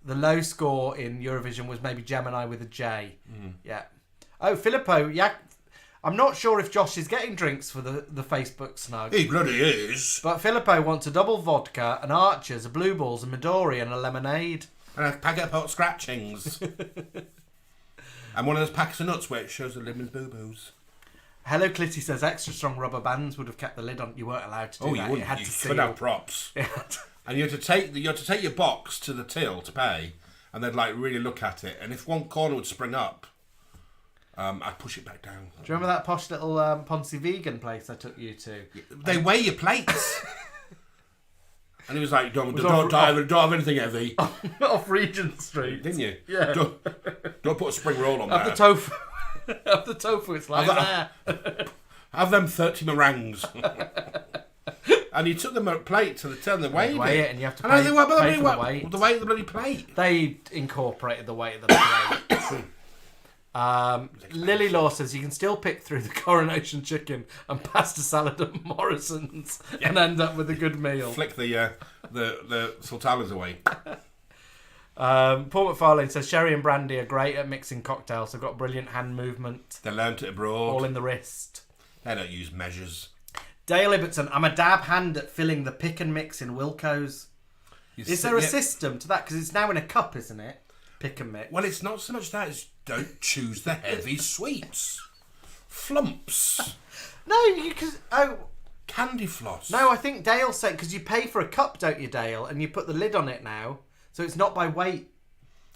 the low score in Eurovision was maybe Gemini with a J. Mm. Yeah. Oh, Filippo, yeah. I'm not sure if Josh is getting drinks for the Facebook snug. He bloody is. But Filippo wants a double vodka, an Archers, a Blue Balls, a Midori, and a lemonade. And a packet of hot scratchings. And one of those packs of nuts where it shows the lemon boo-boos. Hello Clitty says extra strong rubber bands would have kept the lid on. You weren't allowed to do that. You wouldn't. It had You to could have props. And you had to take your box to the till to pay, and they'd like really look at it. And if one corner would spring up, I'd push it back down. Do you remember that posh little Ponzi vegan place I took you to? They weigh your plates. And he was like, don't have anything heavy. Off Regent Street. Didn't you? Yeah. Don't put a spring roll on there. Have the tofu. Have the tofu, it's like there. Have them 30 meringues. And you took the plate to the till and they weighed it. And you have to pay for the weight. The weight of the bloody plate. They incorporated the weight of the plate. Lily Law says you can still pick through the coronation chicken and pasta salad at Morrison's and end up with a good meal. Flick the sultanas away. Paul McFarlane says Sherry and Brandy are great at mixing cocktails. They've got brilliant hand movement. They learnt it abroad. All in the wrist. They don't use measures. Dale Ibbotson, I'm a dab hand at filling the pick and mix in Wilco's. Is there a system to that? Because it's now in a cup, isn't it? Pick and mix. Well, it's not so much that, it's don't choose the heavy sweets. Flumps. No, because... Candy floss. No, I think Dale said, because you pay for a cup, don't you, Dale? And you put the lid on it now. So it's not by weight.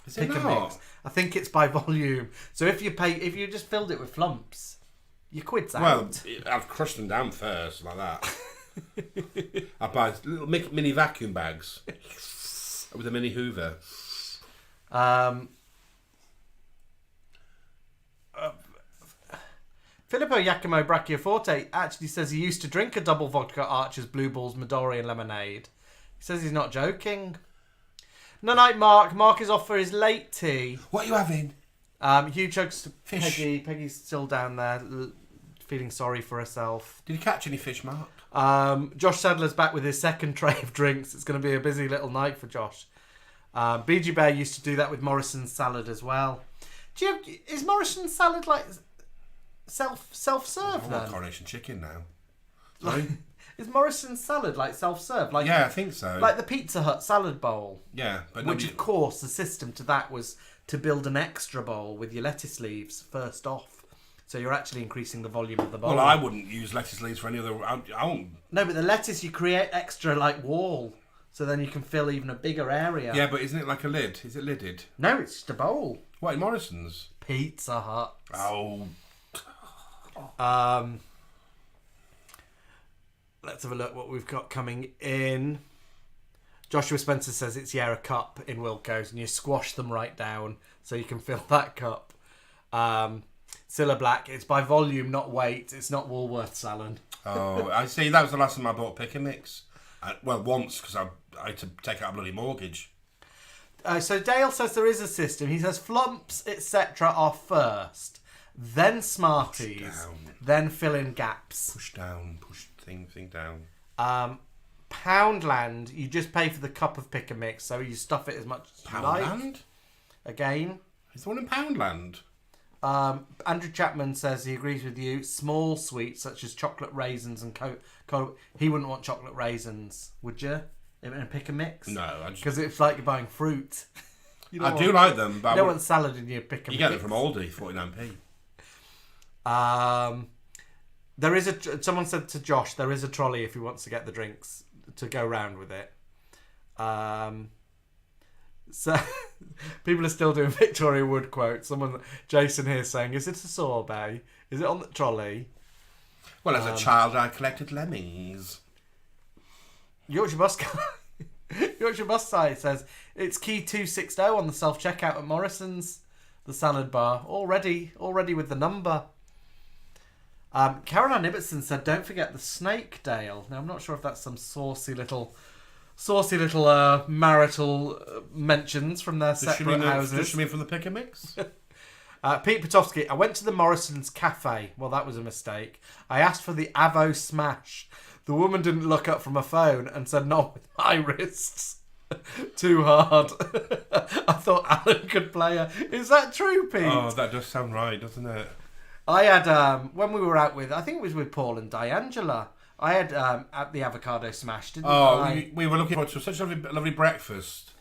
Is it not? Mix. I think it's by volume. So if you just filled it with flumps, your quid's out. Well, I've crushed them down first, like that. I buy little mini vacuum bags with a mini Hoover. Filippo Giacomo Brachioforte actually says he used to drink a double vodka Archer's Blue Balls Midori and lemonade. He says he's not joking. No night, Mark. Mark is off for his late tea. What are you having? Hugh chugs to Fish. Peggy. Peggy's still down there, feeling sorry for herself. Did you catch any fish, Mark? Josh Sadler's back with his second tray of drinks. It's going to be a busy little night for Josh. BG Bear used to do that with Morrison's salad as well. Is Morrison's salad like self-serve then? Coronation chicken now. Sorry? Is Morrison's salad like self-serve? Like yeah, I think so. Like the Pizza Hut salad bowl. Yeah, but which of course the system to that was to build an extra bowl with your lettuce leaves first off. So you're actually increasing the volume of the bowl. Well, I wouldn't use lettuce leaves for any other. I won't. No, but the lettuce you create extra like wall, so then you can fill even a bigger area. Yeah, but isn't it like a lid? Is it lidded? No, it's just a bowl. What, in Morrison's? Pizza Hut. Oh. Let's have a look what we've got coming in. Joshua Spencer says it's a cup in Wilco's and you squash them right down so you can fill that cup. Cilla Black, it's by volume, not weight. It's not Woolworths salad. Oh, I see. That was the last time I bought pick and mix. Well, once, because I had to take out a bloody mortgage. So Dale says there is a system. He says flumps, etc. are first, then Smarties, then fill in gaps. Push down, push thing down. Poundland, you just pay for the cup of pick and mix, so you stuff it as much as you like. Poundland? Again. Is the one in Poundland? Andrew Chapman says he agrees with you. Small sweets such as chocolate raisins and cocoa. He wouldn't want chocolate raisins, would you? In a pick and mix? No, because it's like you're buying fruit. I do like them, but you don't want salad in your pick and mix. You get them from Aldi, 49p. There is someone said to Josh, there is a trolley if he wants to get the drinks to go round with it. So people are still doing Victoria Wood quotes. Jason here saying, "Is it a sorbet? Is it on the trolley?" Well, as a child, I collected lemmings. Yorkshire Bus Guy says it's key 260 on the self checkout at Morrison's, the salad bar already with the number. Caroline Ibbotson said, "Don't forget the snake, Dale." Now I'm not sure if that's some saucy little marital mentions from their separate houses. Does she mean from the pick and mix? Pete Potofsky, I went to the Morrison's cafe. Well, that was a mistake. I asked for the Avo Smash. The woman didn't look up from her phone and said, "Not with my wrists." Too hard. I thought Alan could play her. Is that true, Pete? Oh, that does sound right, doesn't it? I had, when we were out with, I think it was with Paul and Diangela, I had at the avocado smash, didn't I? We were looking forward to such a lovely breakfast.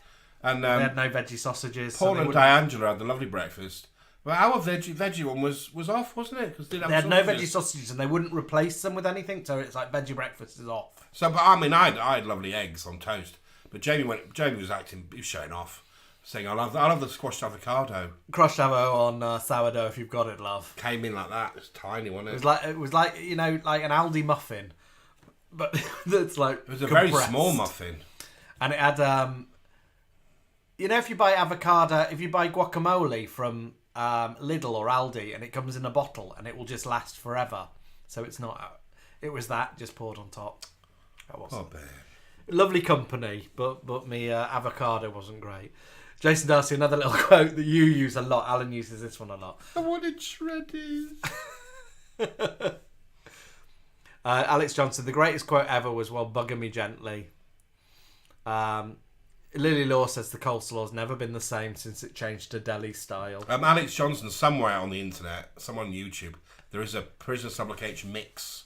And they had no veggie sausages. Paul and Diangela had the lovely breakfast. But our veggie one was off, wasn't it? They had no veggie sausages and they wouldn't replace them with anything, so it's like veggie breakfast is off. So, but I mean, I had lovely eggs on toast. But Jamie was showing off, saying, I love the squashed avocado. Crushed avo on sourdough if you've got it, love. Came in like that. It was tiny, wasn't it? It was like you know, like an Aldi muffin. But it's like it was a compressed. very small muffin. And it had you know, if you buy guacamole from Lidl or Aldi and it comes in a bottle and it will just last forever. So it's not it was that just poured on top. That was lovely company, but me avocado wasn't great. Jason Darcy, another little quote that you use a lot. Alan uses this one a lot. I wanted shreddies. Alex Johnson, the greatest quote ever was, "Well, bugger me gently." Lily Law says the coleslaw's never been the same since it changed to deli style. Alex Johnson, somewhere on the internet, somewhere on YouTube, there is a prison supplication mix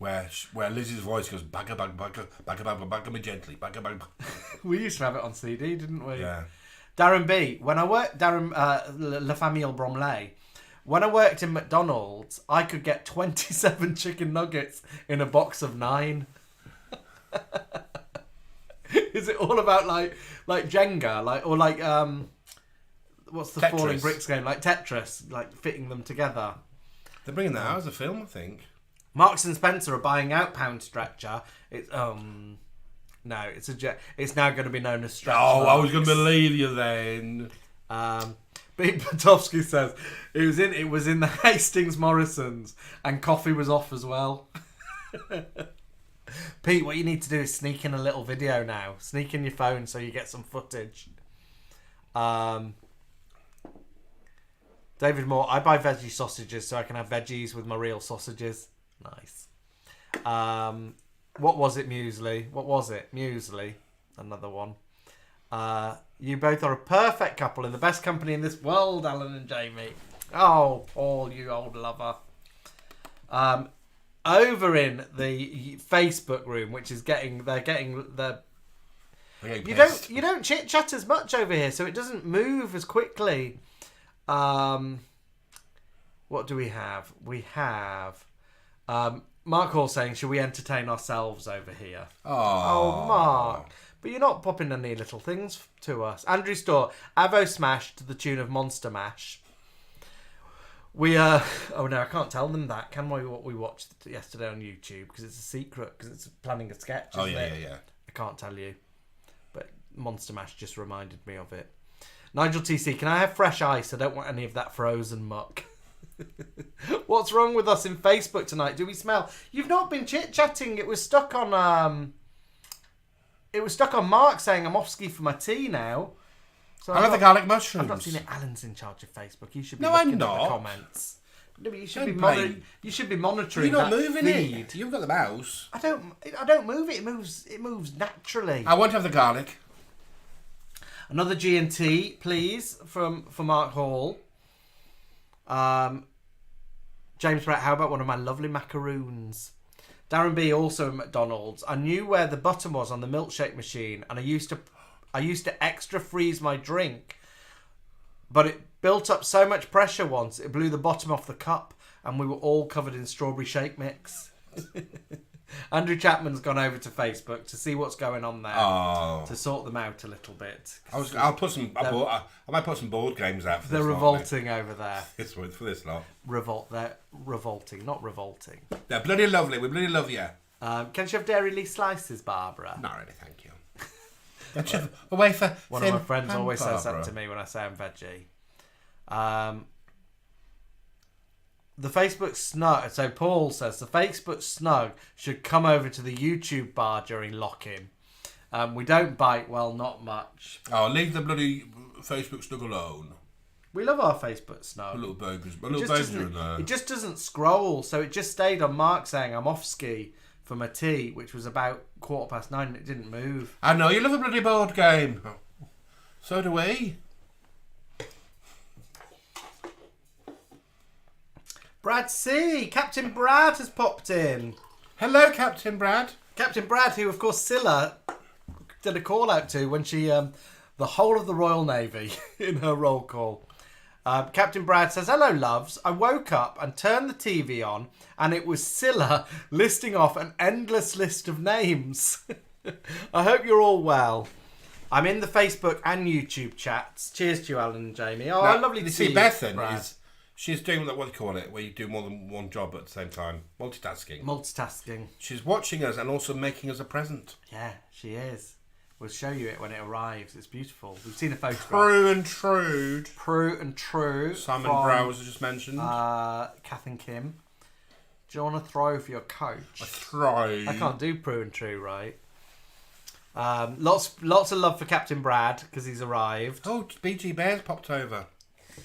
where Lizzie's voice goes bagga bag bagga bagga bagga bagga me gently bagga bag. We used to have it on CD, didn't we? Yeah. Darren B. When I worked La Famille Bromley. When I worked in McDonald's, I could get 27 chicken nuggets in a box of 9. Is it all about like Jenga, what's the Tetris. falling bricks game, like Tetris, like fitting them together? They're bringing that out as a film, I think. Marks and Spencer are buying out Pound Stretcher. It's no, it's now going to be known as Stretch. Oh, I was Marks. going to believe you then. Pete Potofsky says it was in the Hastings Morrisons and coffee was off as well. Pete, what you need to do is sneak in a little video now. Sneak in your phone so you get some footage. David Moore, I buy veggie sausages so I can have veggies with my real sausages. Nice. What was it, Muesli? What was it? Muesli. Another one. You both are a perfect couple in the best company in this world, Alan and Jamie. Oh, Paul, you old lover. Over in the Facebook room, which is you don't chit chat as much over here, so it doesn't move as quickly. What do we have? We have Mark Hall saying, "Should we entertain ourselves over here?" Oh, Mark. But you're not popping any little things to us. Andrew Storr, Avo Smash to the tune of Monster Mash. We oh no, I can't tell them that. Can we? What we watched yesterday on YouTube, because it's a secret, because it's planning a sketch. Isn't it? Yeah. I can't tell you, but Monster Mash just reminded me of it. Nigel TC, can I have fresh ice? I don't want any of that frozen muck. What's wrong with us in Facebook tonight? Do we smell? You've not been chit chatting. It was stuck on. It was stuck on Mark saying I'm off ski for my tea now. So I love the garlic mushrooms. I've not seen it. Alan's in charge of Facebook. You should be No, looking I'm not. at the comments. No, but you should Don't be blame. you should be monitoring. You're not that moving feed. it. You've got the mouse. I don't move it. It moves naturally. I won't have the garlic. Another G&T, please, for Mark Hall. James Brett, how about one of my lovely macaroons? Darren B, also at McDonald's. I knew where the button was on the milkshake machine, and I used to extra freeze my drink, but it built up so much pressure once it blew the bottom off the cup, and we were all covered in strawberry shake mix. Andrew Chapman's gone over to Facebook to see what's going on there, to sort them out a little bit. I'll put some. I might put some board games out for They're this lot, revolting over there. This one for this lot. They're revolting, not revolting. They're bloody lovely. We bloody love you. Can you have Dairy Lee slices, Barbara? Not really, thank you. Don't you away for One of my friends always says that to me when I say I'm veggie. The Facebook snug. So Paul says the Facebook snug should come over to the YouTube bar during lock-in. We don't bite, well, not much. Oh, leave the bloody Facebook snug alone. We love our Facebook snug. My little burgers are in there. It just doesn't scroll, so it just stayed on Mark saying I'm off ski for my tea, which was about 9:15, and it didn't move. I know you love a bloody board game. So do we. Brad C. Captain Brad has popped in. Hello, Captain Brad. Captain Brad, who, of course, Scylla did a call out to when she, the whole of the Royal Navy in her roll call. Captain Brad says, hello, loves. I woke up and turned the TV on, and it was Scylla listing off an endless list of names. I hope you're all well. I'm in the Facebook and YouTube chats. Cheers to you, Alan and Jamie. Oh, now, lovely to see you, Bethan Brad. She's doing what do you call it, where you do more than one job at the same time. Multitasking. She's watching us and also making us a present. Yeah, she is. We'll show you it when it arrives. It's beautiful. We've seen a photograph. Prue and Trude. Prue and True. Simon Browse just mentioned. Kath and Kim. Do you want to throw for your coach? A throw. I can't do Prue and True right. Lots of love for Captain Brad because he's arrived. Oh, BG Bear's popped over.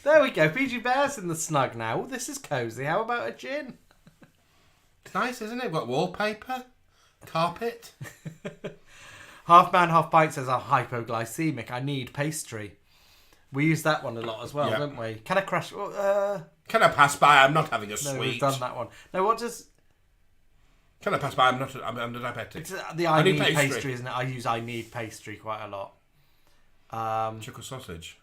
There we go. PG Bear's in the snug now. This is cosy. How about a gin? It's nice, isn't it? We've got wallpaper, carpet. Half Man, Half Pint says I'm hypoglycemic. I need pastry. We use that one a lot as well, don't we? Can I crash? Can I pass by? I'm not having a sweet. No, we've done that one. Now, what does... Can I pass by? I'm diabetic. It's the I need pastry, isn't it? I use I need pastry quite a lot. Chocolate sausage.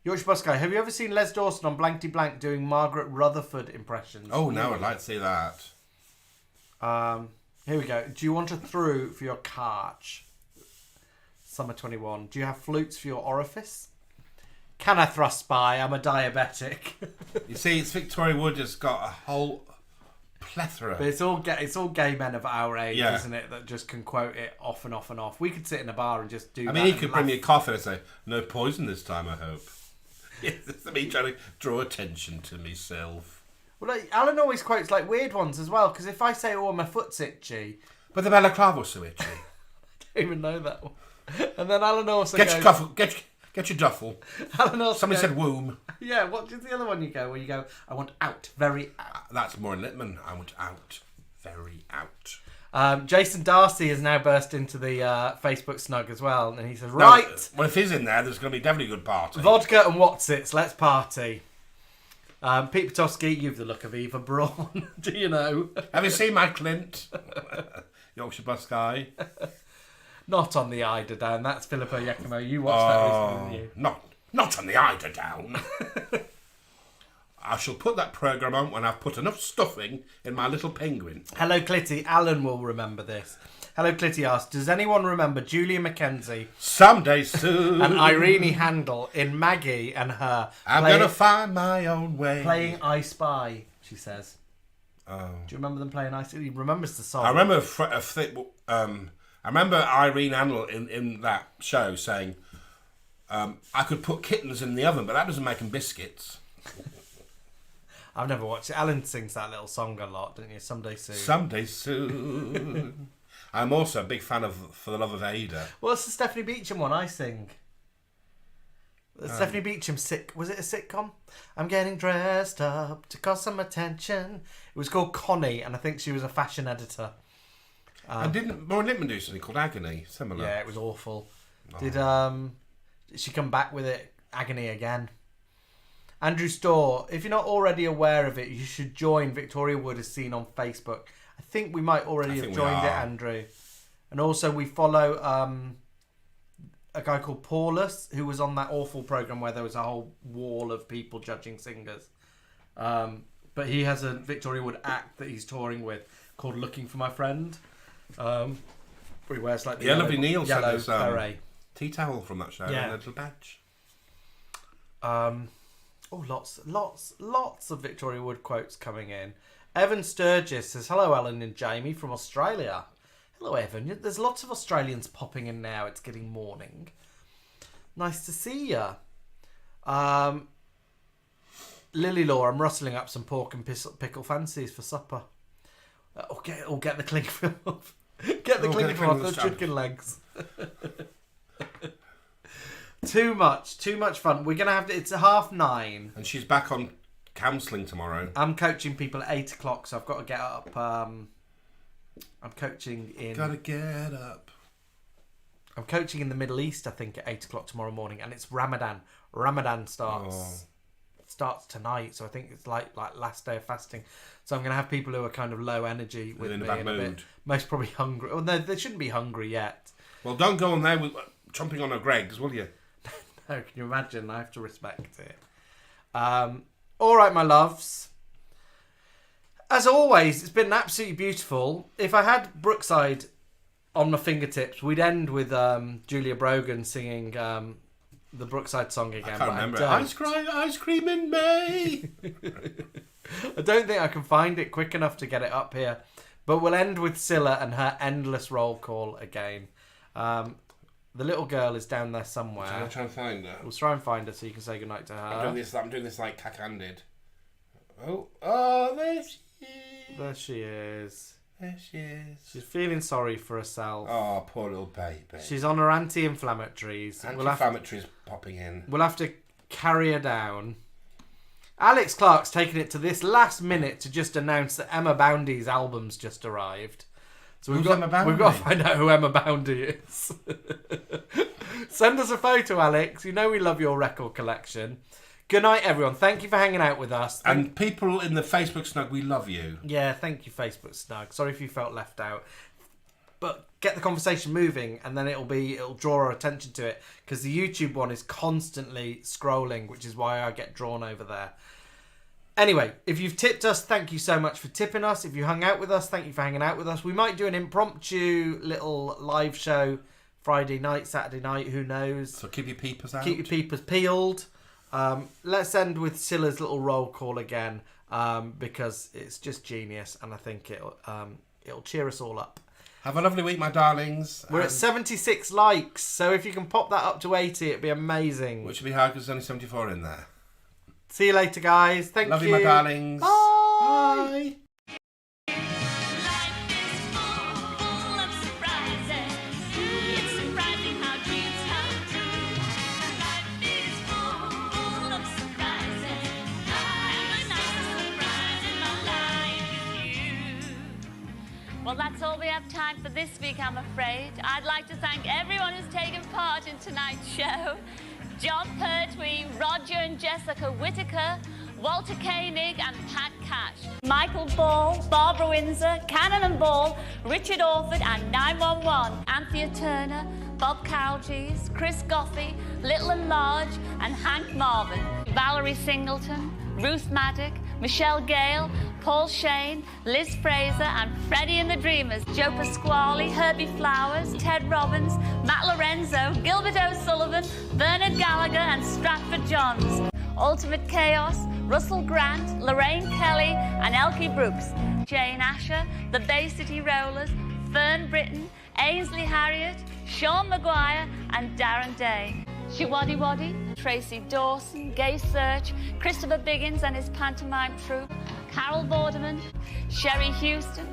Yorkshire Bus Guy, have you ever seen Les Dawson on Blankety Blank doing Margaret Rutherford impressions? Oh, no, I'd like to see that. Here we go. Do you want a through for your carch? Summer 21. Do you have flutes for your orifice? Can I thrust by? I'm a diabetic. You see, it's Victoria Wood has got a whole plethora. But it's all gay men of our age, Yeah. isn't it? That just can quote it off and off and off. We could sit in a bar and just do. I mean, he could bring me a coffee and say, "No poison this time, I hope." It's me trying to draw attention to myself. Well, like, Alan always quotes like weird ones as well. Because if I say, "Oh, my foot's itchy," but the balaclava was so itchy. I don't even know that one. And then Alan also Get goes, your duffel. Get your duffel. Alan also Somebody goes, said womb. Yeah. What is the other one you go? Where you go? I want out, very out. That's more in Littman. I want out, very out. Jason Darcy has now burst into the Facebook snug as well, and he says, "Right, well, if he's in there's going to be definitely a good party. Vodka and Watsits, let's party." Pete Petoskey, you've the look of Eva Braun. Do you know? Have you seen my Clint? Yorkshire Bus Guy. Not on the Eider Down. That's Filippo Giacomo. You watched that recently, didn't you? Not on the Eider Down. I shall put that programme on when I've put enough stuffing in my little penguin. Hello, Clitty. Alan will remember this. Hello, Clitty asks, does anyone remember Julia McKenzie? Someday soon. And Irene Handel in Maggie and her. I'm going to find my own way. Playing I Spy, she says. Oh. Do you remember them playing I Spy? He remembers the song. I remember I remember Irene Handel in that show saying, I could put kittens in the oven, but that doesn't make them biscuits. I've never watched it. Alan sings that little song a lot, don't you? Someday soon. Someday soon. I'm also a big fan of For the Love of Ada. What's the Stephanie Beacham one I sing? Stephanie Beacham, was it a sitcom? I'm getting dressed up to cause some attention. It was called Connie, and I think she was a fashion editor. And didn't Maureen Lipman do something called Agony? Similar. Yeah, it was awful. Did she come back with it? Agony again. Andrew Storr, if you're not already aware of it, you should join Victoria Wood as seen on Facebook. I think we might already have joined it, Andrew. And also we follow a guy called Paulus, who was on that awful programme where there was a whole wall of people judging singers. But he has a Victoria Wood act that he's touring with called Looking for My Friend. Where he wears like the lovely Neil sent us beret. tea towel from that show and a little badge. Lots of Victoria Wood quotes coming in. Evan Sturgis says, hello Alan and Jamie from Australia. Hello Evan, there's lots of Australians popping in now. It's getting morning. Nice to see ya. Lily Law, I'm rustling up some pork and pickle fancies for supper. Get the cling film off. Get the cling film off the chicken legs. Too much fun. We're gonna have to. It's 9:30, and she's back on counselling tomorrow. I'm coaching people at 8 o'clock, so I've got to get up. I'm coaching in. Gotta get up. I'm coaching in the Middle East, I think, at 8 o'clock tomorrow morning, and it's Ramadan. Ramadan starts tonight, so I think it's like last day of fasting. So I'm gonna have people who are kind of low energy with in me, a bad and mood. Most probably hungry. Well, no, they shouldn't be hungry yet. Well, don't go on there with chomping on a Greggs, will you? No, can you imagine? I have to respect it. All right, my loves. As always, it's been absolutely beautiful. If I had Brookside on my fingertips, we'd end with Julia Brogan singing the Brookside song again. I can't remember. Ice cream in May. I don't think I can find it quick enough to get it up here. But we'll end with Scylla and her endless roll call again. The little girl is down there somewhere. I'll try and find her. We'll try and find her so you can say goodnight to her. I'm doing this like cack-handed. Oh, there she is. There she is. There she is. She's feeling sorry for herself. Oh, poor little baby. She's on her anti-inflammatories. Anti-inflammatories popping in. We'll have to carry her down. Alex Clark's taken it to this last minute to just announce that Emma Boundy's album's just arrived. So we've got to find out who Emma Boundy is. Send us a photo, Alex. You know we love your record collection. Good night, everyone. Thank you for hanging out with us. And people in the Facebook snug, we love you. Yeah, thank you, Facebook snug. Sorry if you felt left out. But get the conversation moving, and then it'll draw our attention to it, because the YouTube one is constantly scrolling, which is why I get drawn over there. Anyway, if you've tipped us, thank you so much for tipping us. If you hung out with us, thank you for hanging out with us. We might do an impromptu little live show Friday night, Saturday night, who knows. So keep your peepers out. Keep your peepers peeled. Let's end with Scylla's little roll call again, because it's just genius, and I think it'll cheer us all up. Have a lovely week, my darlings. We're at 76 likes, so if you can pop that up to 80, it'd be amazing. Which would be hard because there's only 74 in there. See you later, guys. Thank Love you. Love you, my darlings. Bye. Bye. Well, that's all we have time for this week, I'm afraid. I'd like to thank everyone who's taken part in tonight's show. John Pertwee, Roger and Jessica Whittaker, Walter Koenig and Pat Cash, Michael Ball, Barbara Windsor, Cannon and Ball, Richard Orford and 911, Anthea Turner, Bob Carolgees, Chris Goffey, Little and Large and Hank Marvin, Valerie Singleton, Ruth Maddock, Michelle Gale, Paul Shane, Liz Fraser and Freddie and the Dreamers, Joe Pasquale, Herbie Flowers, Ted Robbins, Matt Lorenzo, Gilbert O'Sullivan, Bernard Gallagher and Stratford Johns, Ultimate Chaos, Russell Grant, Lorraine Kelly and Elkie Brooks, Jane Asher, the Bay City Rollers, Fern Britton, Ainsley Harriott, Sean Maguire and Darren Day. Shiwaddy Waddy, Tracy Dawson, Gay Search, Christopher Biggins and his pantomime troupe, Carol Vorderman, Sherry Houston,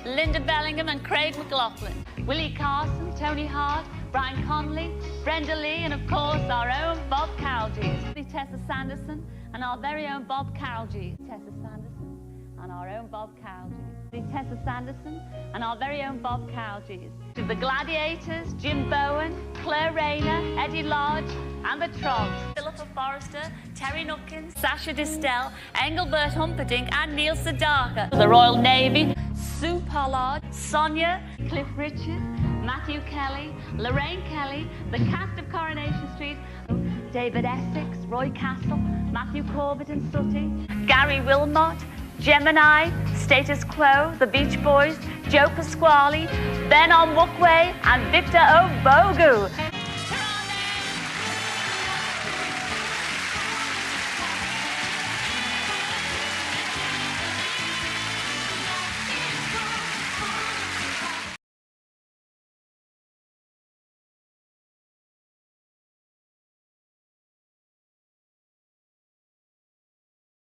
Linda Bellingham and Craig McLaughlin, Willie Carson, Tony Hart, Brian Conley, Brenda Lee and of course our own Bob Carolgees, Tessa Sanderson and our very own Bob Carolgees, Tessa Sanderson and our own Bob Carolgees. Tessa Sanderson and our very own Bob Carolgees. To the Gladiators, Jim Bowen, Claire Rayner, Eddie Lodge and the Trogs. Philippa Forrester, Terry Nutkins, Sasha Distel, Engelbert Humperdinck and Neil Sedaka. The Royal Navy, Sue Pollard, Sonia, Cliff Richard, Matthew Kelly, Lorraine Kelly, the cast of Coronation Street, David Essex, Roy Castle, Matthew Corbett and Sooty, Gary Wilmot, Gemini, Status Quo, The Beach Boys, Joe Pasquale, Ben Onwukwe and Victor Obogu.